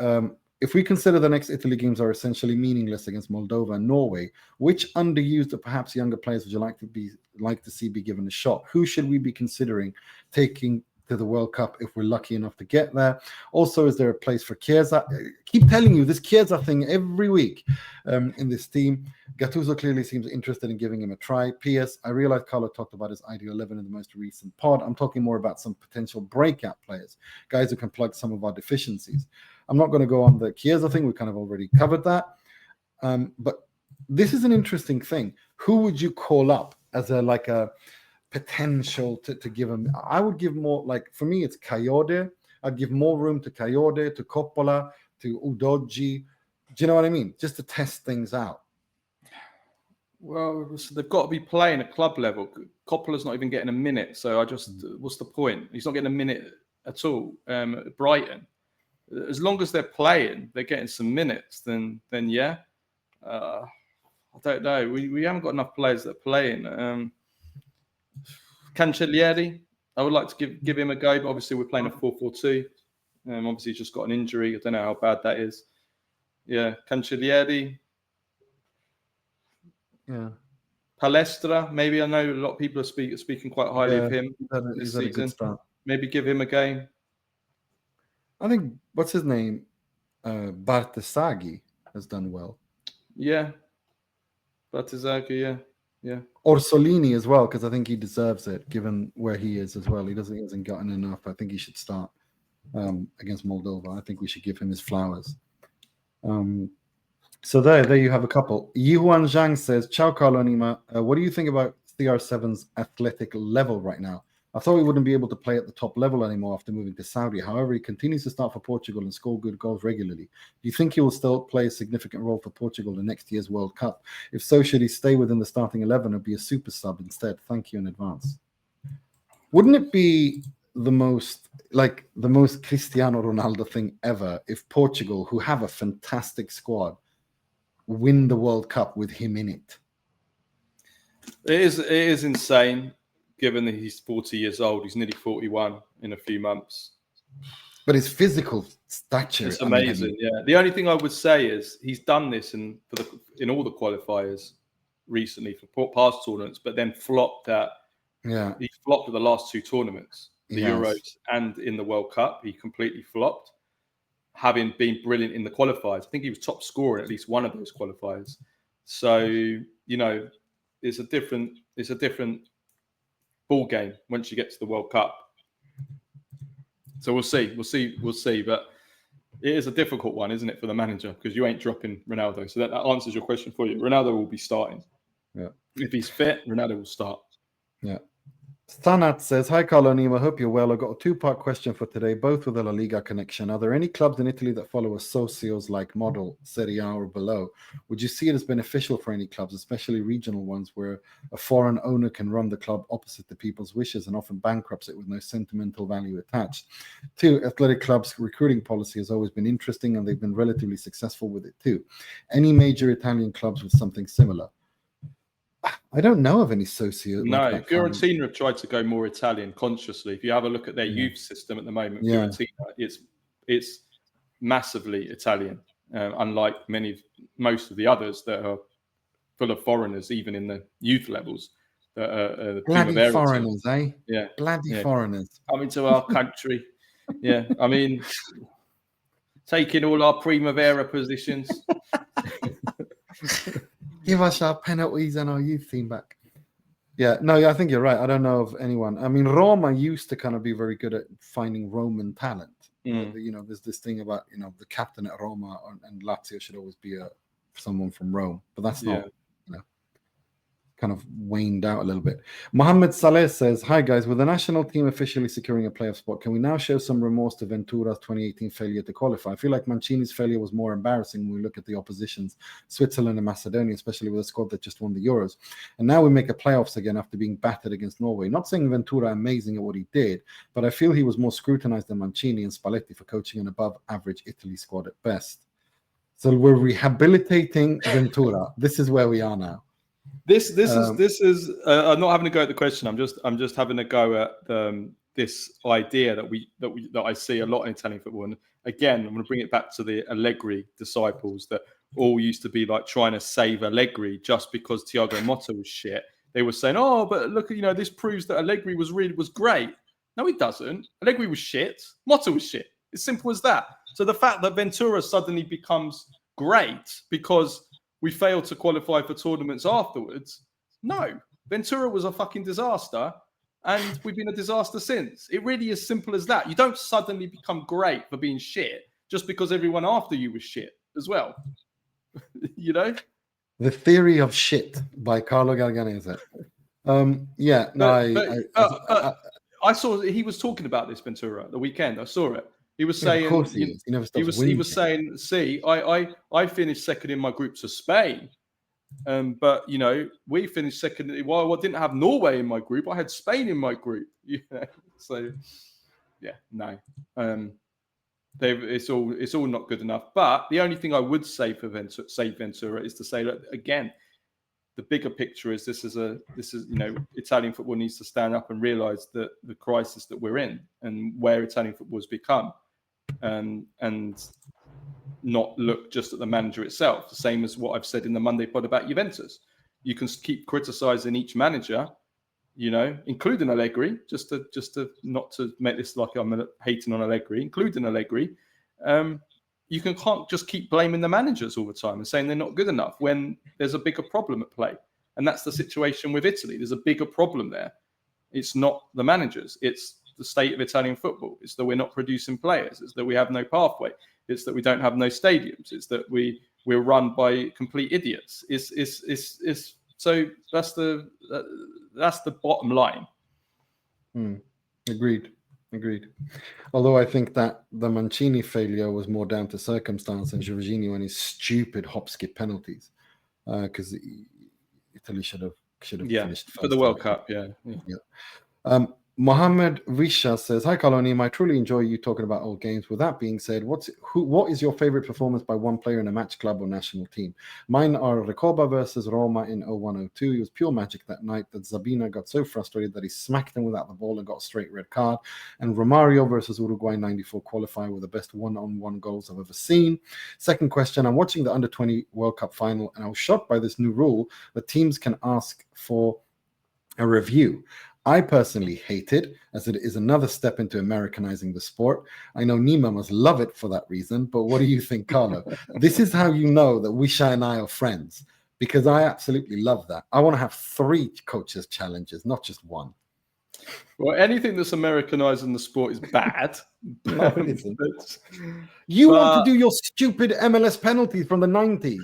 If we consider the next Italy games are essentially meaningless against Moldova and Norway, which underused or perhaps younger players would you like to see be given a shot? Who should we be considering taking to the World Cup if we're lucky enough to get there? Also, is there a place for Chiesa?" I keep telling you this Chiesa thing every week in this team. Gattuso clearly seems interested in giving him a try. P.S. I realize Carlo talked about his ideal 11 in the most recent pod. I'm talking more about some potential breakout players, guys who can plug some of our deficiencies. I'm not going to go on the Chiesa thing. We kind of already covered that. But this is an interesting thing. Who would you call up as a potential to give him? I would give more, for me, it's Kayode. I'd give more room to Kayode, to Coppola, to Udoji. Do you know what I mean? Just to test things out. Well, so they've got to be playing at club level. Coppola's not even getting a minute. So what's the point? He's not getting a minute at all at Brighton. As long as they're playing, they're getting some minutes, then yeah. I don't know. We haven't got enough players that are playing. Cancellieri, I would like to give him a go, but obviously we're playing a 4-4-2. Obviously he's just got an injury. I don't know how bad that is. Yeah, Cancellieri. Yeah. Palestra, maybe. I know a lot of people are speaking quite highly of him this season. A good start. Maybe give him a game. I think, what's his name? Bartesaghi has done well. Yeah. Bartesaghi, yeah. Orsolini as well, because I think he deserves it, given where he is as well. He hasn't gotten enough. I think he should start against Moldova. I think we should give him his flowers. So there you have a couple. Yihuan Zhang says, "Ciao, Carlo Nima. What do you think about CR7's athletic level right now? I thought he wouldn't be able to play at the top level anymore after moving to Saudi. However, he continues to start for Portugal and score good goals regularly. Do you think he will still play a significant role for Portugal in next year's World Cup? If so, should he stay within the starting 11 or be a super sub instead? Thank you in advance." Wouldn't it be the most Cristiano Ronaldo thing ever if Portugal, who have a fantastic squad, win the World Cup with him in it? It is insane. Given that he's 40 years old, he's nearly 41 in a few months. But his physical stature, it's amazing. Yeah. The only thing I would say is he's done this in all the qualifiers recently for past tournaments, but then flopped at. Yeah, he flopped at the last 2 tournaments, the Euros and in the World Cup. He completely flopped, having been brilliant in the qualifiers. I think he was top scorer in at least one of those qualifiers. So it's a different ball game once you get to the World Cup. So we'll see. But it is a difficult one, isn't it, for the manager? Because you ain't dropping Ronaldo. So that answers your question for you. Ronaldo will be starting. Yeah. If he's fit, Ronaldo will start. Yeah. Sanat says, "Hi, Carlo Nima. Hope you're well. I've got a 2-part question for today, both with a La Liga connection. Are there any clubs in Italy that follow a Socios-like model, Serie A or below? Would you see it as beneficial for any clubs, especially regional ones, where a foreign owner can run the club opposite the people's wishes and often bankrupts it with no sentimental value attached? 2, athletic clubs' recruiting policy has always been interesting, and they've been relatively successful with it too. Any major Italian clubs with something similar?" I don't know of any socio. No, like that Fiorentina have tried to go more Italian consciously. If you have a look at their youth system at the moment, Fiorentina, it's massively Italian, unlike most of the others that are full of foreigners, even in the youth levels. The bloody foreigners, eh? Yeah, bloody foreigners coming to our country. Yeah, I mean, taking all our Primavera positions. Give us our penalties and our youth team back. Yeah, no, I think you're right. I don't know of anyone. I mean, Roma used to kind of be very good at finding Roman talent. There's this thing about, the captain at Roma and Lazio should always be someone from Rome, but that's not, kind of waned out a little bit. Mohamad Saleh says, hi guys, with the national team officially securing a playoff spot, can we now show some remorse to Ventura's 2018 failure to qualify? I feel like Mancini's failure was more embarrassing when we look at the oppositions, Switzerland and Macedonia, especially with a squad that just won the Euros. And now we make a playoffs again after being battered against Norway. Not saying Ventura amazing at what he did, but I feel he was more scrutinized than Mancini and Spalletti for coaching an above average Italy squad at best. So we're rehabilitating Ventura. This is where we are now. This is. I'm not having a go at the question. I'm just having a go at this idea that I see a lot in Italian football. And again, I'm going to bring it back to the Allegri disciples that all used to be like trying to save Allegri just because Thiago Motta was shit. They were saying, "Oh, but look, this proves that Allegri was great." No, it doesn't. Allegri was shit. Motta was shit. It's simple as that. So the fact that Ventura suddenly becomes great because we failed to qualify for tournaments afterwards. No, Ventura was a fucking disaster, and we've been a disaster since. It really is simple as that. You don't suddenly become great for being shit just because everyone after you was shit as well. The Theory of Shit by Carlo Garganese. I saw he was talking about this Ventura at the weekend. I saw it. He was saying, of course he was saying, see, I finished second in my group to Spain, but we finished second. Well, I didn't have Norway in my group. I had Spain in my group. So yeah, no, it's all not good enough. But the only thing I would say for Ventura is to say that again, the bigger picture is this is Italian football needs to stand up and realize that the crisis that we're in and where Italian football has become. And not look just at the manager itself. The same as what I've said in the Monday pod about Juventus. You can keep criticizing each manager, including Allegri, just to not to make this like I'm hating on Allegri, including Allegri. You can't just keep blaming the managers all the time and saying they're not good enough when there's a bigger problem at play. And that's the situation with Italy. There's a bigger problem there. It's not the managers. It's the state of Italian football. It's that we're not producing players. It's that we have no pathway. It's that we don't have no stadiums. It's that we're run by complete idiots. It's so that's the bottom line. Agreed. Although I think that the Mancini failure was more down to circumstance and Jorginho and his stupid hop skip penalties, because Italy should have finished first for the World Cup. Yeah. Mohammed Visha says, hi, Colony. I truly enjoy you talking about old games. With that being said, what is your favorite performance by one player in a match, club, or national team? Mine are Recoba versus Roma in 01-02. It was pure magic that night that Zabina got so frustrated that he smacked him without the ball and got a straight red card. And Romario versus Uruguay 94 qualifier were the best one-on-one goals I've ever seen. Second question, I'm watching the Under-20 World Cup final, and I was shocked by this new rule that teams can ask for a review. I personally hate it, as it is another step into Americanizing the sport. I know Nima must love it for that reason, but what do you think, Carlo? This is how you know that Wisha and I are friends, because I absolutely love that. I want to have 3 coaches' challenges, not just one. Well, anything that's Americanizing the sport is bad. No, it isn't. You want to do your stupid MLS penalties from the 90s.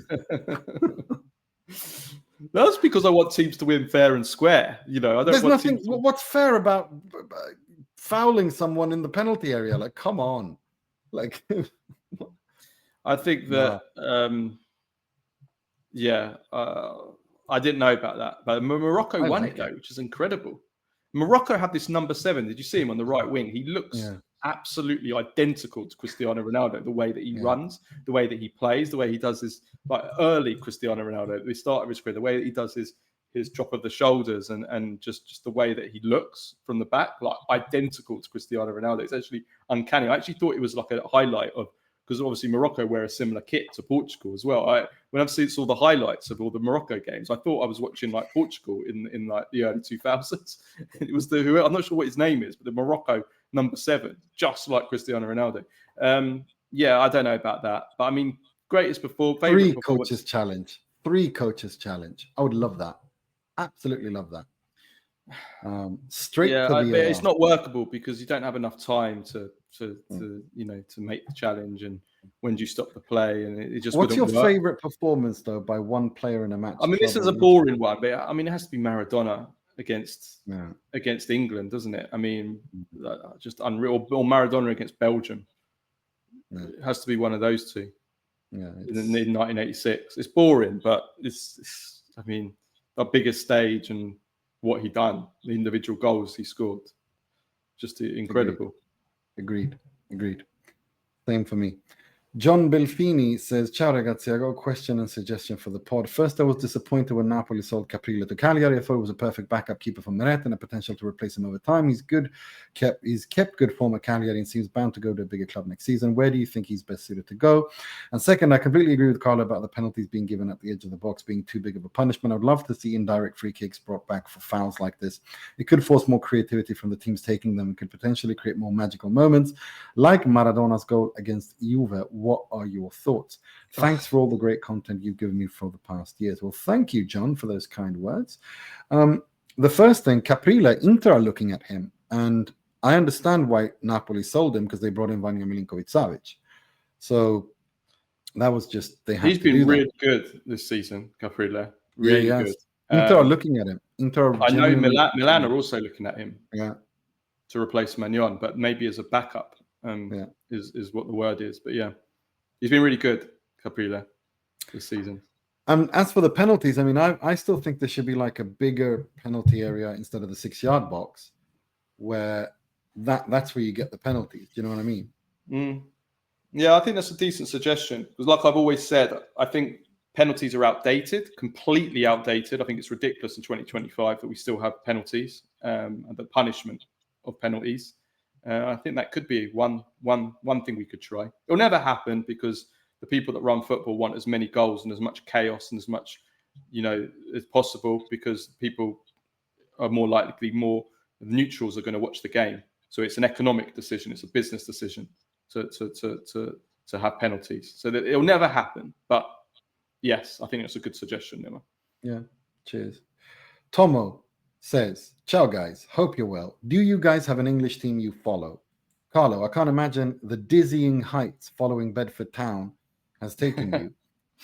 That's because I want teams to win fair and square. I don't. There's nothing. What's fair about fouling someone in the penalty area? Like, come on. Like, I think that. I didn't know about that, but Morocco won it though, which is incredible. Morocco had this number 7. Did you see him on the right wing? He looks absolutely identical to Cristiano Ronaldo. The way that he runs, the way that he plays, the way he does his early Cristiano Ronaldo, the start of his career, the way that he does his drop of the shoulders and just the way that he looks from the back, like identical to Cristiano Ronaldo. It's actually uncanny. I actually thought it was like a highlight of, because obviously Morocco wear a similar kit to Portugal as well. When I've seen all the highlights of all the Morocco games, I thought I was watching like Portugal in like the early 2000s. It was I'm not sure what his name is, but the Morocco number 7, just like Cristiano Ronaldo. Yeah, I don't know about that, but I mean, greatest before. Three coaches challenge. I would love that. Absolutely love that. Straight to the. But it's not workable because you don't have enough time to make the challenge, and when do you stop the play, and it just. What's your favorite performance though by one player in a match? I mean, this is a boring one, but I mean, it has to be Maradona against England, doesn't it? I mean, just unreal. Or Maradona against Belgium. Yeah. It has to be one of those two. Yeah, in 1986. It's boring, but it's I mean, the biggest stage and what he done, the individual goals he scored, just incredible. Agreed. Same for me. John Belfini says, Ciao ragazzi, I got a question and suggestion for the pod. First, I was disappointed when Napoli sold Caprile to Cagliari. I thought it was a perfect backup keeper for Meret and a potential to replace him over time. He's kept good form at Cagliari and seems bound to go to a bigger club next season. Where do you think he's best suited to go? And second, I completely agree with Carlo about the penalties being given at the edge of the box being too big of a punishment. I would love to see indirect free kicks brought back for fouls like this. It could force more creativity from the teams taking them and could potentially create more magical moments, like Maradona's goal against Juve. What are your thoughts? Thanks for all the great content you've given me for the past years. Well, thank you, John, for those kind words. The first thing, Caprile, Inter are looking at him, and I understand why Napoli sold him because they brought in Vanja Milinkovic-Savic. So that was just he's been really good this season, Caprile. Really good. Inter are looking at him. I know Milan are also looking at him. Yeah. To replace Magnon, but maybe as a backup. Is what the word is. But yeah, he's been really good, Caprile, this season. As for the penalties, I mean, I still think there should be like a bigger penalty area instead of the 6-yard box, where that's where you get the penalties. Do you know what I mean? Yeah, I think that's a decent suggestion. Because like I've always said, I think penalties are outdated, completely outdated. I think it's ridiculous in 2025 that we still have penalties and the punishment of penalties. I think that could be one thing we could try. It'll never happen because the people that run football want as many goals and as much chaos and as much, as possible, because people are more likely, the neutrals are going to watch the game. So it's an economic decision. It's a business decision to have penalties. So that it'll never happen. But yes, I think that's a good suggestion, Nima. Yeah. Cheers. Tommo says, Ciao guys, hope you're well. Do you guys have an English team you follow? Carlo, I can't imagine the dizzying heights following Bedford Town has taken you,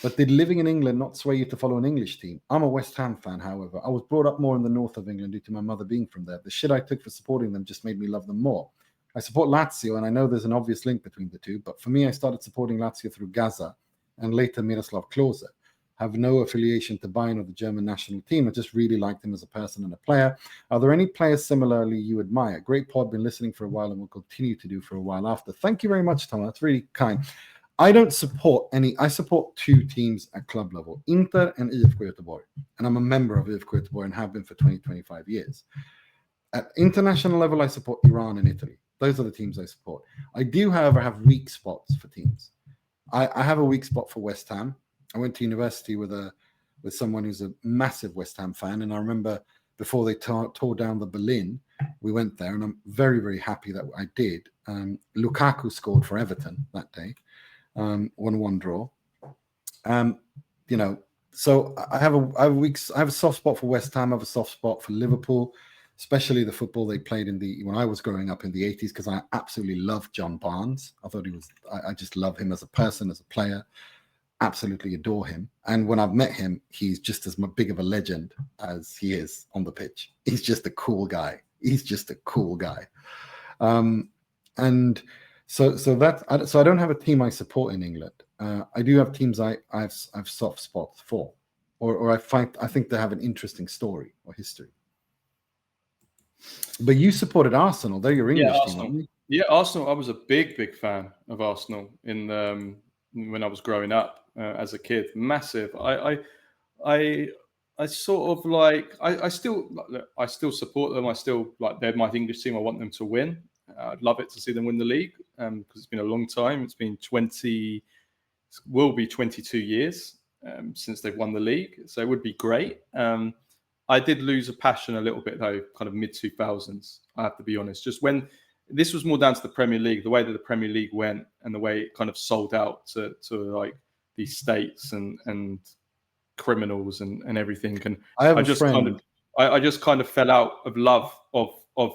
but did living in England not sway you to follow an English team? I'm a West Ham fan, however. I was brought up more in the north of England due to my mother being from there. The shit I took for supporting them just made me love them more. I support Lazio, and I know there's an obvious link between the two, but for me, I started supporting Lazio through Gaza and later Miroslav Klose. Have no affiliation to Bayern or the German national team. I just really liked him as a person and a player. Are there any players similarly you admire? Great pod, been listening for a while and will continue to do for a while after. Thank you very much, Tom. That's really kind. I don't support any. I support 2 teams at club level, Inter and IFK Göteborg. And I'm a member of IFK Göteborg and have been for 25 years. At international level, I support Iran and Italy. Those are the teams I support. I do, however, have weak spots for teams. I have a weak spot for West Ham. I went to university with someone who's a massive West Ham fan, and I remember before they tore down the Berlin, we went there, and I'm very, very happy that I did. Lukaku scored for Everton that day, 1-1 draw. So I have a soft spot for West Ham. I have a soft spot for Liverpool, especially the football they played when I was growing up in the 80s, because I absolutely loved John Barnes. I thought I just love him as a person, as a player. Absolutely adore him. And when I've met him, he's just as big of a legend as he is on the pitch. He's just a cool guy. And so I don't have a team I support in England. I do have teams I have soft spots for, or I think they have an interesting story or history. But you supported Arsenal. They're your English team, aren't you? Yeah, Arsenal. I was a big fan of Arsenal when I was growing up as a kid. Massive. I I sort of like. I still support them. I still like they're my English team. I want them to win. I'd love it to see them win the league because it's been a long time. It's been 22 years since they've won the league, so it would be great. I did lose a passion a little bit though, kind of mid 2000s. I have to be honest. Just when this was more down to the Premier League, the way that the Premier League went, and the way it kind of sold out to like these states and criminals and everything. And I just kind of fell out of love of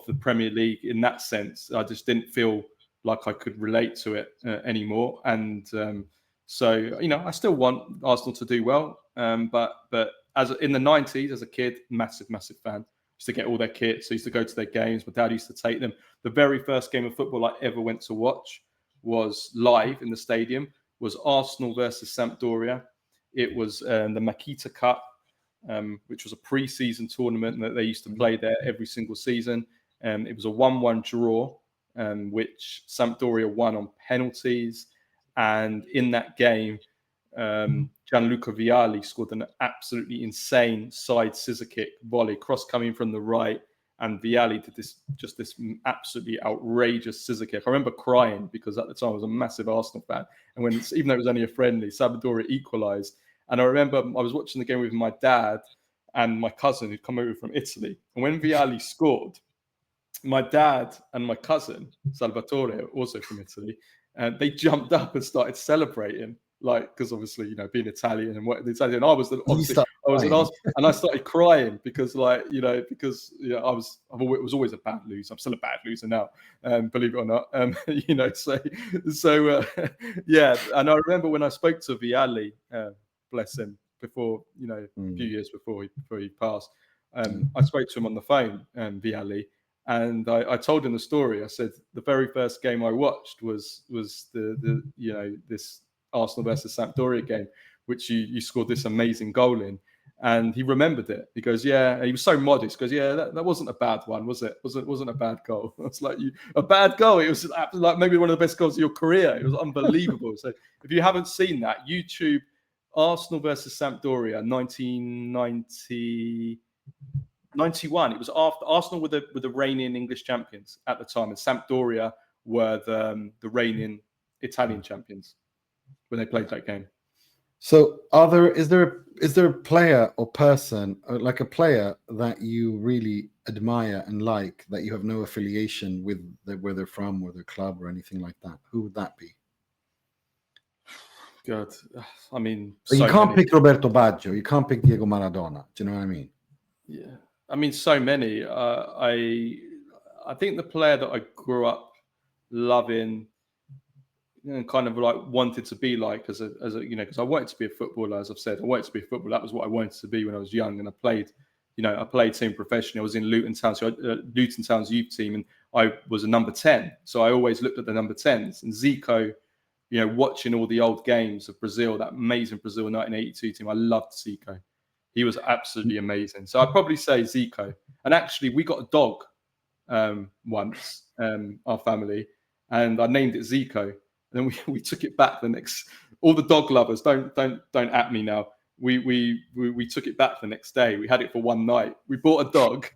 the Premier League in that sense. I just didn't feel like I could relate to it anymore. And so, I still want Arsenal to do well. But as in the 90s, as a kid, massive fan. Used to get all their kits. I used to go to their games. My dad used to take them. The very first game of football I ever went to watch was live in the stadium, was Arsenal versus Sampdoria. It was the Makita Cup, which was a pre-season tournament that they used to play there every single season. It was a 1-1 draw, which Sampdoria won on penalties. And in that game, Gianluca Vialli scored an absolutely insane side scissor kick volley, cross coming from the right. And Vialli did this absolutely outrageous scissor kick. I remember crying because at the time I was a massive Arsenal fan. And even though it was only a friendly, Sampdoria equalised. And I remember I was watching the game with my dad and my cousin who'd come over from Italy. And when Vialli scored, my dad and my cousin, Salvatore, also from Italy, they jumped up and started celebrating. Like, because obviously, being Italian and what Italian, I was an Arsenal, and I started crying because, it was always a bad loser. I'm still a bad loser now, believe it or not. Yeah. And I remember when I spoke to Vialli, bless him, before a few years before he passed, I spoke to him on the phone, Vialli. And I told him the story. I said the very first game I watched was this Arsenal versus Sampdoria game, which you scored this amazing goal in. And he remembered it. He goes, yeah. And he was so modest. He goes, yeah, that wasn't a bad one, was it? Wasn't a bad goal. I was like, a bad goal. It was like maybe one of the best goals of your career. It was unbelievable. So if you haven't seen that, YouTube Arsenal versus Sampdoria, 1991. It was after Arsenal were the reigning English champions at the time, and Sampdoria were the reigning Italian champions when they played that game. So, is there a player or person, like a player that you really admire and like, that you have no affiliation with, where they're from or their club or anything like that? Who would that be? God, I mean, you can't pick Roberto Baggio. You can't pick Diego Maradona. Do you know what I mean? Yeah. I mean, so many. I think the player that I grew up loving and kind of like wanted to be like as a because I wanted to be a footballer, as I've said. I wanted to be a footballer. That was what I wanted to be when I was young, and I played team professionally. I was in Luton Town, Luton Town's youth team, and I was a number 10. So I always looked at the number 10s. And Zico, watching all the old games of Brazil, that amazing Brazil 1982 team, I loved Zico. He was absolutely amazing. So I'd probably say Zico. And actually, we got a dog once, our family, and I named it Zico. And then we took it back the next. All the dog lovers, don't at me now. We took it back the next day. We had it for one night. We bought a dog,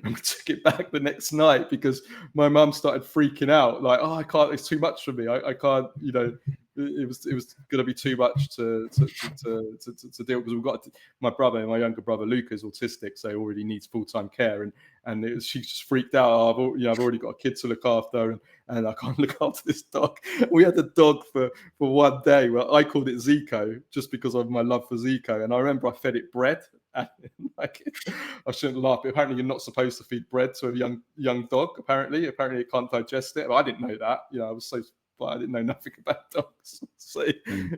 and we took it back the next night because my mum started freaking out. Like, oh, I can't. It's too much for me. I can't. It was going to be too much to deal, because we've got my younger brother Luca is autistic, so he already needs full-time care, and she just freaked out. Oh, I've already got a kid to look after, and I can't look after this dog. We had the dog for one day. Well, I called it Zico just because of my love for Zico, and I remember I fed it bread. And I shouldn't laugh, but apparently you're not supposed to feed bread to a young dog. Apparently it can't digest it. But I didn't know that. I was so. But I didn't know nothing about dogs. So,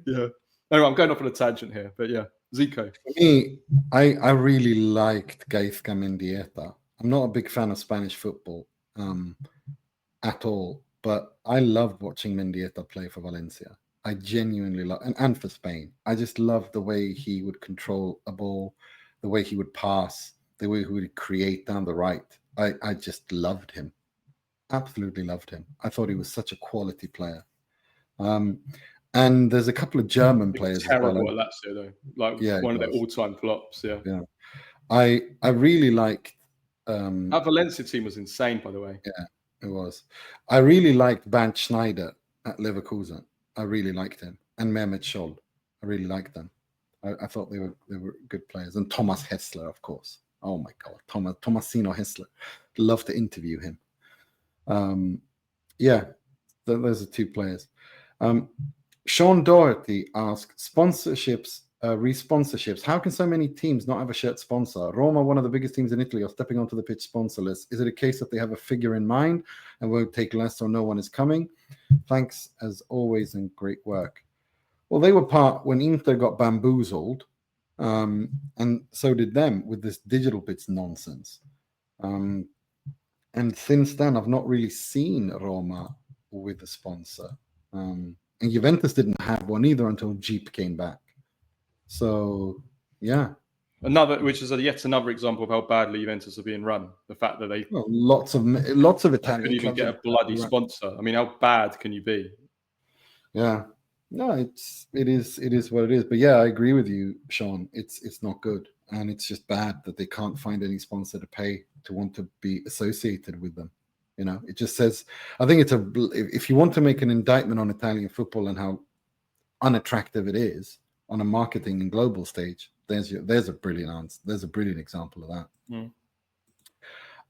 yeah. Anyway, I'm going off on a tangent here, but yeah, Zico. For me, I really liked Gaizka Mendieta. I'm not a big fan of Spanish football at all, but I loved watching Mendieta play for Valencia. I genuinely love, and for Spain. I just loved the way he would control a ball, the way he would pass, the way he would create down the right. I just loved him. Absolutely loved him. I thought he was such a quality player. And And there's a couple of German players as well. Terrible at Lazio, though. Like one of their all-time flops. Yeah. I really liked. That Valencia team was insane, by the way. Yeah, it was. I really liked Bernd Schneider at Leverkusen. I really liked him, and Mehmet Scholl. I really liked them. I thought they were good players. And Thomas Hessler, of course. Oh my God, Tomasino Hessler. Love to interview him. Those are two players. Sean Doherty asked, re-sponsorships. How can so many teams not have a shirt sponsor? Roma, one of the biggest teams in Italy, are stepping onto the pitch sponsorless. Is it a case that they have a figure in mind and won't take less or no one is coming? Thanks as always and great work. Well, they were part when Inter got bamboozled, and so did them with this digital bits nonsense. And since then, I've not really seen Roma with a sponsor. And Juventus didn't have one either until Jeep came back. So, yeah. Which is yet another example of how badly Juventus are being run. The fact that lots of Italian couldn't even get a bloody sponsor. I mean, how bad can you be? Yeah. No, it is what it is. But yeah, I agree with you, Sean. It's not good, and it's just bad that they can't find any sponsor to pay to want to be associated with them. You know, it just says. I think if you want to make an indictment on Italian football and how unattractive it is on a marketing and global stage, there's a brilliant answer. There's a brilliant example of that. Mm.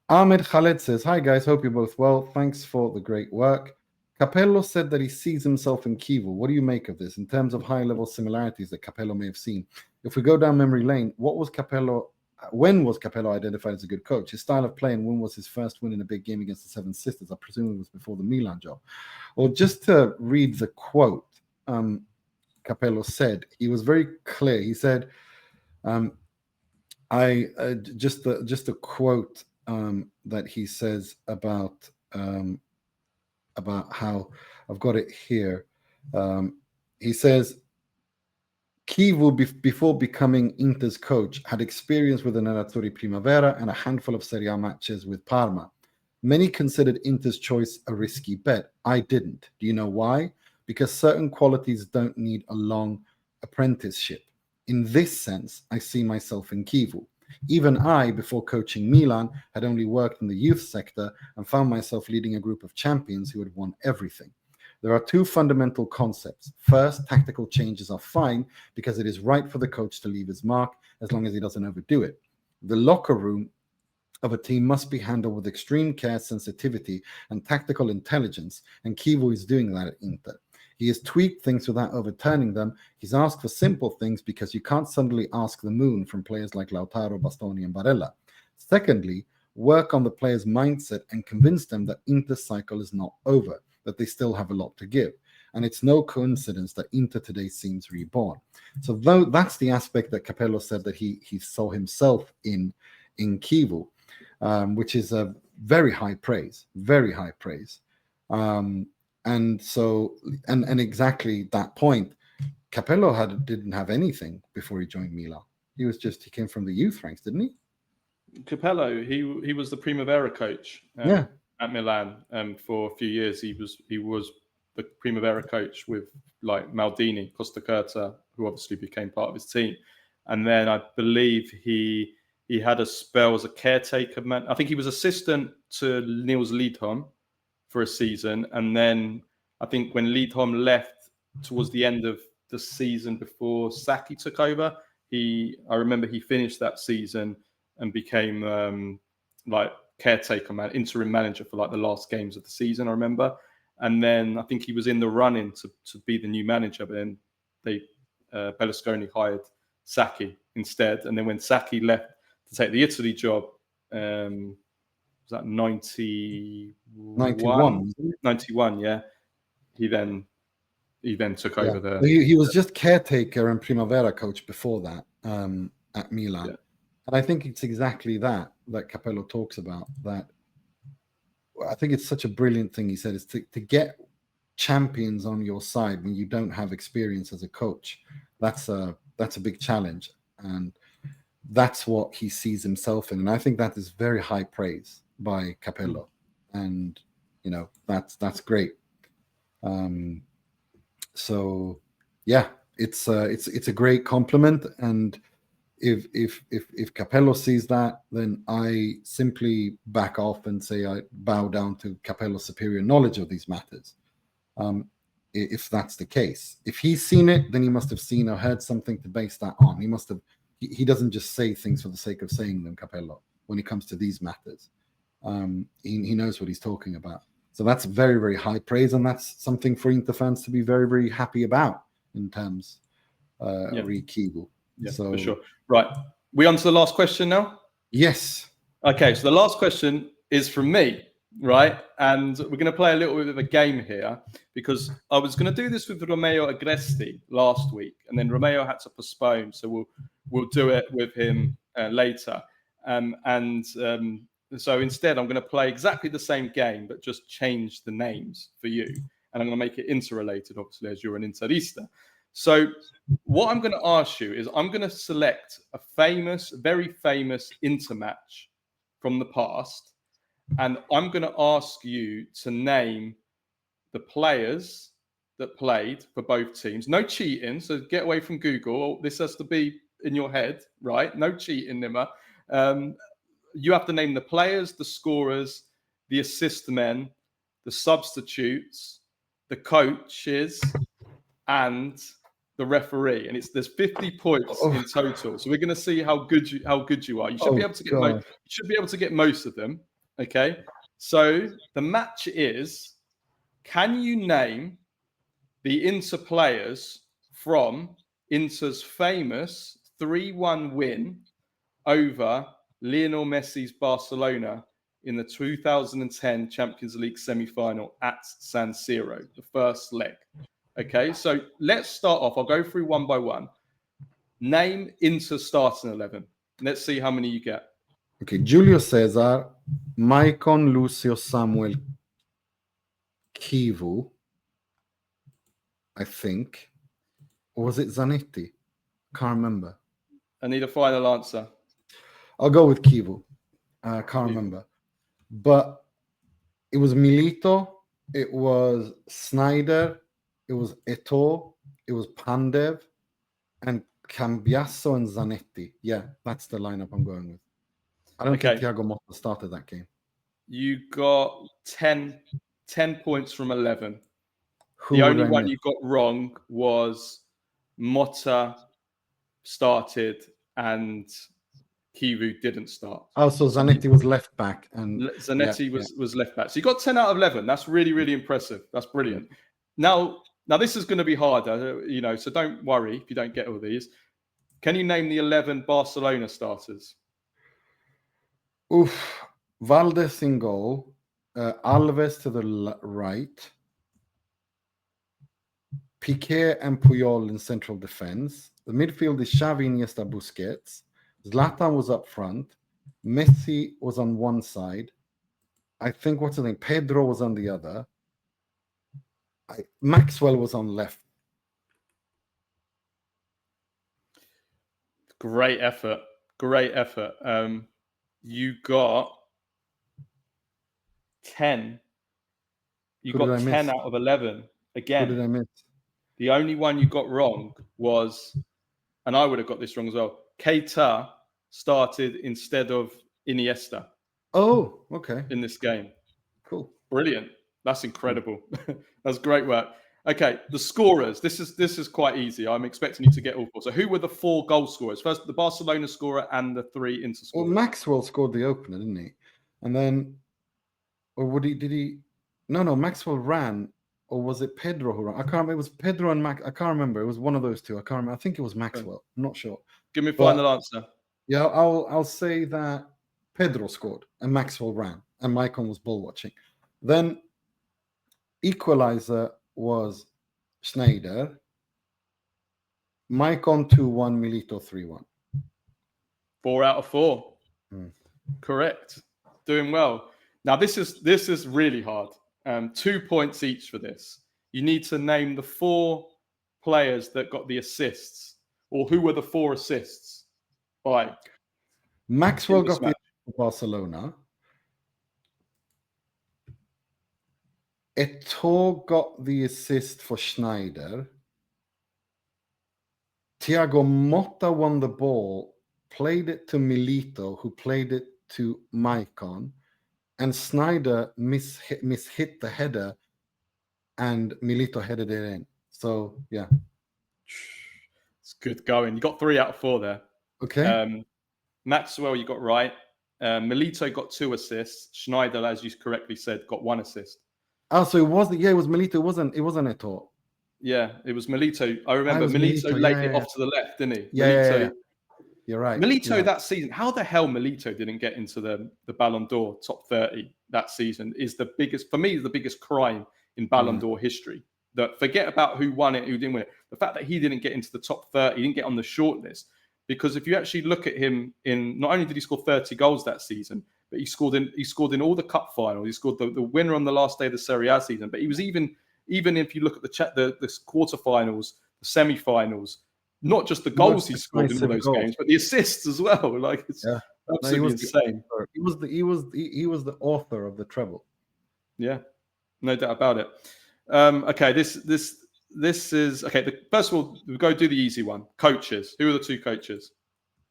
Ahmed Khaled says, "Hi guys, hope you're both well. Thanks for the great work." Capello said that he sees himself in Chievo. What do you make of this in terms of high-level similarities that Capello may have seen? If we go down memory lane, when was Capello identified as a good coach? His style of play and when was his first win in a big game against the Seven Sisters? I presume it was before the Milan job. Well, just to read the quote, Capello said, he was very clear. He said, just a quote that he says about how I've got it here. He says, Chievo, before becoming Inter's coach, had experience with the Nerazzurri Primavera and a handful of Serie A matches with Parma. Many considered Inter's choice a risky bet. I didn't. Do you know why? Because certain qualities don't need a long apprenticeship. In this sense, I see myself in Chievo. Even I, before coaching Milan, had only worked in the youth sector and found myself leading a group of champions who had won everything. There are two fundamental concepts. First, tactical changes are fine because it is right for the coach to leave his mark as long as he doesn't overdo it. The locker room of a team must be handled with extreme care, sensitivity, and tactical intelligence, and Chievo is doing that at Inter. He has tweaked things without overturning them. He's asked for simple things because you can't suddenly ask the moon from players like Lautaro, Bastoni, and Barella. Secondly, work on the player's mindset and convince them that Inter's cycle is not over, that they still have a lot to give. And it's no coincidence that Inter today seems reborn. So though that's the aspect that Capello said that he saw himself in Chievo, which is a very high praise. And so, and exactly that point, Capello didn't have anything before he joined Milan. He came from the youth ranks, didn't he? Capello, he was the Primavera coach at Milan, for a few years. He was the Primavera coach with like Maldini, Costa Curta, who obviously became part of his team. And then I believe he had a spell as a caretaker man. I think he was assistant to Niels Lidholm for a season, and then I think when Lidholm left towards the end of the season before Sacchi took over, I remember he finished that season and became like caretaker man, interim manager for like the last games of the season, I remember. And then I think he was in the running to be the new manager, but then Berlusconi hired Sacchi instead. And then when Sacchi left to take the Italy job, was that 91? 91, yeah. He then took over the... He was just caretaker and Primavera coach before that at Milan. Yeah. And I think it's exactly that Capello talks about. That I think it's such a brilliant thing he said, is to get champions on your side when you don't have experience as a coach. That's a big challenge. And that's what he sees himself in. And I think that is very high praise by Capello. And, that's great. So yeah, it's a great compliment, and if Capello sees that, then I simply back off and say I bow down to Capello's superior knowledge of these matters. If that's the case, if he's seen it, then he must have seen or heard something to base that on. He must have. He doesn't just say things for the sake of saying them, Capello, when it comes to these matters. He knows what he's talking about. So that's very, very high praise, and that's something for Inter fans to be very, very happy about in terms of Kivu. Yeah, so, for sure. Right. We on to the last question now? Yes. Okay, so the last question is from me, right? And we're going to play a little bit of a game here because I was going to do this with Romeo Agresti last week, and then Romeo had to postpone, so we'll do it with him later. So instead, I'm going to play exactly the same game, but just change the names for you. And I'm going to make it interrelated, obviously, as you're an Interista. So what I'm going to ask you is I'm going to select a famous, very famous Inter match from the past. And I'm going to ask you to name the players that played for both teams. No cheating. So get away from Google. This has to be in your head, right? No cheating, Nima. You have to name the players, the scorers, the assist men, the substitutes, the coaches, and the referee. And there's 50 points in total. So we're going to see how good you are. You should be able to get most of them. Okay. So the match is: can you name the Inter players from Inter's famous 3-1 win over Lionel Messi's Barcelona in the 2010 Champions League semi-final at San Siro, the first leg? Okay, so let's start off. I'll go through one by one. Name Inter starting 11. Let's see how many you get. Okay, Julio Cesar, Maicon, Lucio, Samuel, Kivu, I think. Or was it Zanetti? Can't remember. I need a final answer. I'll go with Kivu. Can't remember. But it was Milito, it was Snyder, it was Eto'o, it was Pandev, and Cambiasso and Zanetti. Yeah, that's the lineup I'm going with. I don't think Thiago Motta started that game. You got 10 points from 11. The only one you got wrong was Motta started and Kivu didn't start. Oh, so Zanetti was left back. And Zanetti was left back. So you got 10 out of 11. That's really, really impressive. That's brilliant. Now this is going to be harder, so don't worry if you don't get all these. Can you name the 11 Barcelona starters? Valdes in goal, Alves to the right, Piqué and Puyol in central defense. The midfield is Xavi, Iniesta, Busquets. Zlatan was up front. Messi was on one side. I think, Pedro was on the other. Maxwell was on left. Great effort. You got 10. You got 10 out of 11. Again, who did I miss? The only one you got wrong was, and I would have got this wrong as well, Keita started instead of Iniesta. Oh, okay. In this game. Cool. Brilliant. That's incredible. That's great work. Okay, the scorers. This is quite easy. I'm expecting you to get all four. So who were the 4 goal scorers? First, the Barcelona scorer and the 3 Inter scorers. Well, Maxwell scored the opener, didn't he? And then, or did he? No, Maxwell ran. Or was it Pedro who ran? I can't remember. It was Pedro and Max. I can't remember. It was one of those two. I can't remember. I think it was Maxwell. I'm not sure. Give me a final answer. Yeah, I'll say that Pedro scored and Maxwell ran and Maicon was ball watching. Then equalizer was Schneider. Maicon 2-1, Milito 3-1. 4 out of 4. Correct. Doing well. Now this is really hard. 2 points each for this. You need to name the 4 players that got the assists, or who were the 4 assists by. Maxwell got the Barcelona. Eto'o got the assist for Schneider. Thiago Motta won the ball, played it to Milito, who played it to Maicon, and Snyder mishit the header, and Milito headed it in. So, yeah. It's good going. You got 3 out of 4 there. Okay. Maxwell, you got right. Milito got 2 assists. Schneider, as you correctly said, got 1 assist. Oh, so it was Milito. It wasn't Eto'o. Yeah, it was Milito. I remember Milito laid it off to the left, didn't he? Yeah. You're right. Milito that season. How the hell Milito didn't get into the Ballon d'Or top 30 that season is the biggest, for me, the biggest crime in Ballon d'Or history. That forget about who won it, who didn't win it. The fact that he didn't get into the top 30, he didn't get on the short list. Because if you actually look at him, in not only did he score 30 goals that season, but he scored in all the cup finals. He scored the winner on the last day of the Serie A season. But he was even if you look at the quarterfinals, the semi-finals, not just the goals he scored in all those games, but the assists as well. Like it's absolutely insane. He was the author of the treble. Yeah, no doubt about it. Okay, this is okay. First of all, we'll go do the easy one. Coaches. Who are the 2 coaches?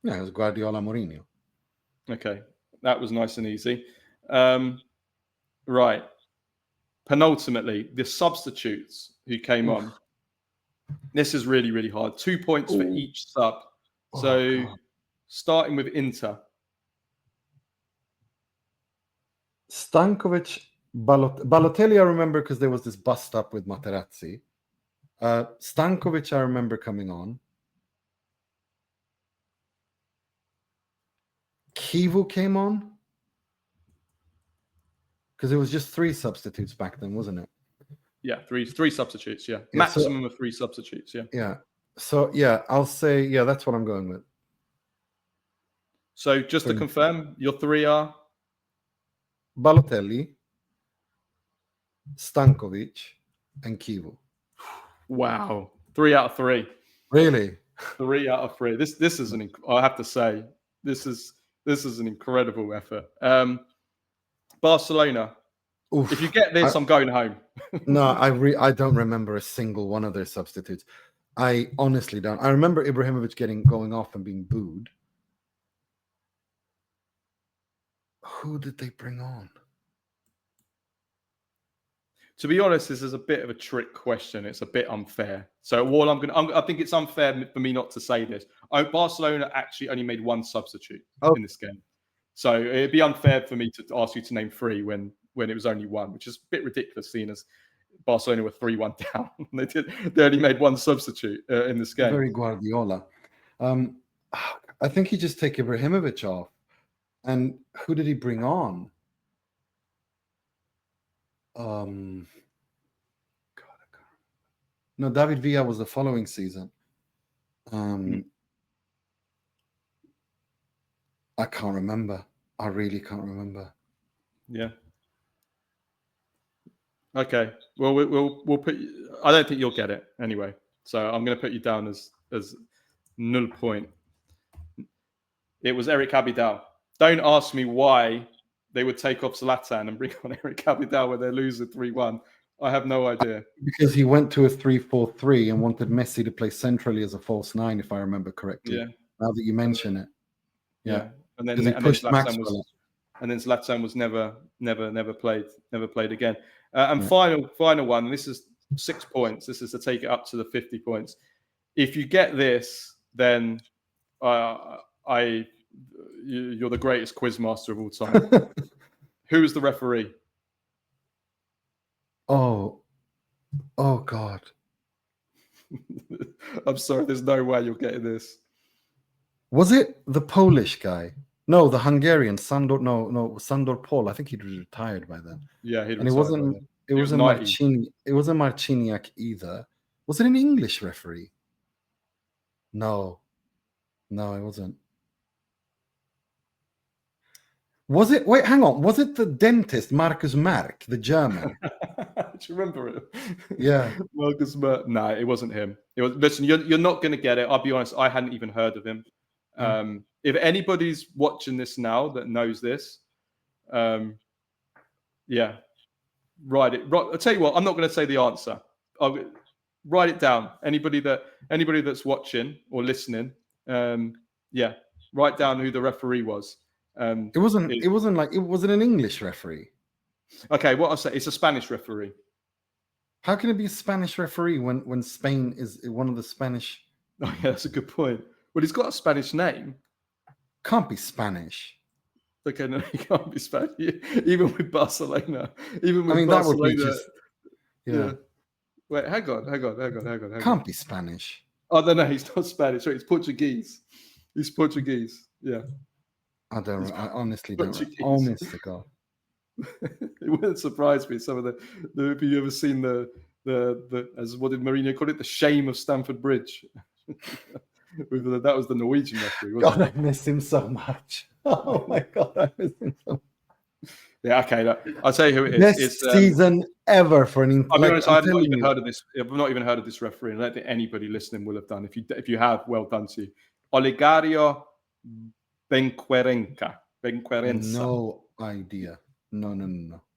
Yeah, it was Guardiola, Mourinho. Okay, that was nice and easy. Right. Penultimately, the substitutes who came on. This is really, really hard. 2 points for each sub. So, starting with Inter. Stankovic, Balotelli, I remember because there was this bust up with Materazzi. Stankovic, I remember coming on. Kivu came on. Because it was just 3 substitutes back then, wasn't it? Yeah, three substitutes, yeah. Maximum of 3 substitutes, yeah. Yeah. So, yeah, I'll say, yeah, that's what I'm going with. So, just to confirm, your 3 are? Balotelli, Stankovic, and Kivu. Wow. 3 out of 3. Really? 3 out of 3. This is I have to say, this is an incredible effort. Barcelona. Oof. If you get this, I'm going home. No, I don't remember a single one of their substitutes. I honestly don't. I remember Ibrahimovic going off and being booed. Who did they bring on? To be honest, this is a bit of a trick question. It's a bit unfair. So I think it's unfair for me not to say this. Barcelona actually only made 1 substitute in this game. So it'd be unfair for me to ask you to name 3 when it was only 1, which is a bit ridiculous, seeing as Barcelona were 3-1 down. They only made 1 substitute in this game. Very Guardiola. I think he just take Ibrahimovic off. And who did he bring on? God, no, David Villa was the following season. I can't remember. I really can't remember. Yeah. Okay. Well, we'll put. I don't think you'll get it anyway. So I'm going to put you down as 0 point. It was Eric Abidal. Don't ask me why they would take off Zlatan and bring on Eric Abidal when they're losing 3-1. I have no idea. Because he went to a 3-4-3 and wanted Messi to play centrally as a false 9, if I remember correctly. Yeah. Now that you mention it. Yeah. And then Zlatan was never played again. And final one. This is 6 points. This is to take it up to the 50 points. If you get this, then you're the greatest quiz master of all time. Who is the referee? Oh God. I'm sorry, there's no way you're getting this. Was it the Polish guy? No, the Hungarian Sandor. No, Sandor Paul. I think he'd retired by then. Yeah, and it wasn't Marcini. It wasn't Marciniak either. Was it an English referee? No, it wasn't. Was it? Wait, hang on. Was it the dentist Markus Mark, the German? Do you remember it? Yeah, Markus Mark. No, it wasn't him. It was. Listen, you're not going to get it. I'll be honest. I hadn't even heard of him. If anybody's watching this now that knows this, yeah, write it. I'll tell you what. I'm not going to say the answer. I'll write it down. Anybody that's watching or listening, write down who the referee was. It wasn't an English referee. Okay, what I'll say, it's a Spanish referee. How can it be a Spanish referee when Spain is one of the Spanish? Oh yeah, that's a good point. Well, he's got a Spanish name. Can't be Spanish. Okay, no, he can't be Spanish. Even with Barcelona. Barcelona, that would be just... Yeah. Wait, hang on. Can't be Spanish. Oh, no, he's not Spanish. Sorry, it's Portuguese. He's Portuguese. Yeah. I honestly don't. Honest to God. It wouldn't surprise me. Some of the have you ever seen the as what did Mourinho call it? The shame of Stamford Bridge. That was the Norwegian referee, wasn't God, I miss him so much. Oh my God, I miss him so much. Yeah, okay. Look, I'll tell you who it is. Best season ever for an. I'll be honest, I've not even heard of this. I've not even heard of this referee. I don't think anybody listening will have done. If you have, well done to you. Olegario Benquerenca. No idea. No.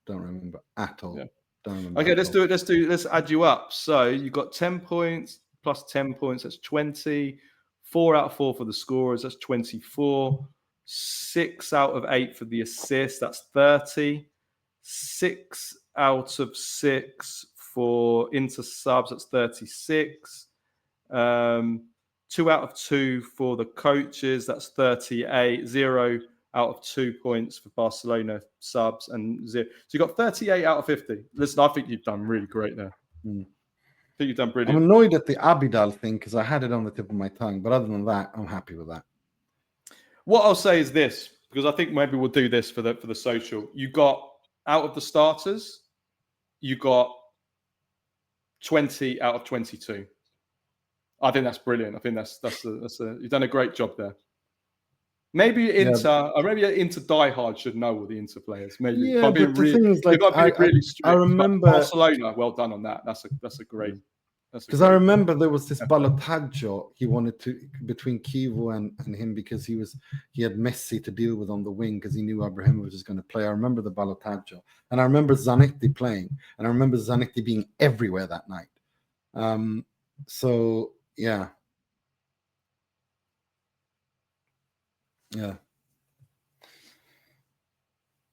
Don't remember at all. Yeah. Don't remember. Okay, let's do it. Let's add you up. So you got 10 points plus 10 points. That's 20. 4 out of 4 for the scorers. That's 24. 6 out of 8 for the assist. That's 30. 6 out of 6 for inter subs. That's 36. 2 out of 2 for the coaches. That's 38. 0 out of 2 points for Barcelona subs and 0. So you got 38 out of 50. Listen, I think you've done really great there. I think you've done brilliant. I'm annoyed at the Abidal thing because I had it on the tip of my tongue. But other than that, I'm happy with that. What I'll say is this, because I think maybe we'll do this for the social. You got out of the starters, you got 20 out of 22. I think that's brilliant. I think that's you've done a great job there. Maybe Inter Die Hard should know all the Inter players. Maybe. Yeah, but the thing is, like, I remember Barcelona. Well done on that. That's a great. Because I remember there was this ballottaggio he wanted to between Kivu and him because he had Messi to deal with on the wing because he knew Ibrahimovic was going to play. I remember the ballottaggio, and I remember Zanetti playing, and I remember Zanetti being everywhere that night. So yeah.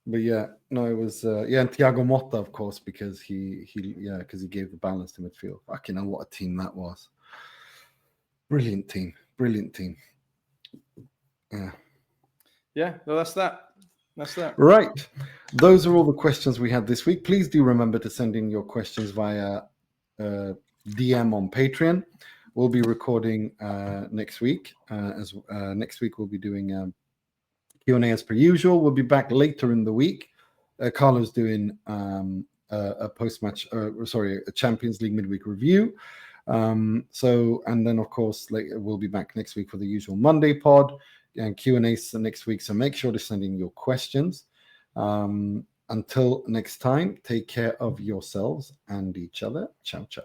But yeah, no, it was and Thiago Motta, of course, because he gave the balance to midfield. Fucking hell, what a team that was! Brilliant team. Yeah. No, that's that. Right. Those are all the questions we had this week. Please do remember to send in your questions via DM on Patreon. We'll be recording next week. Next week we'll be doing Q&A as per usual. We'll be back later in the week. Carlo's doing a post-match, a Champions League midweek review. And then of course we'll be back next week for the usual Monday pod and Q&As next week. So make sure to send in your questions. Until next time, take care of yourselves and each other. Ciao, ciao.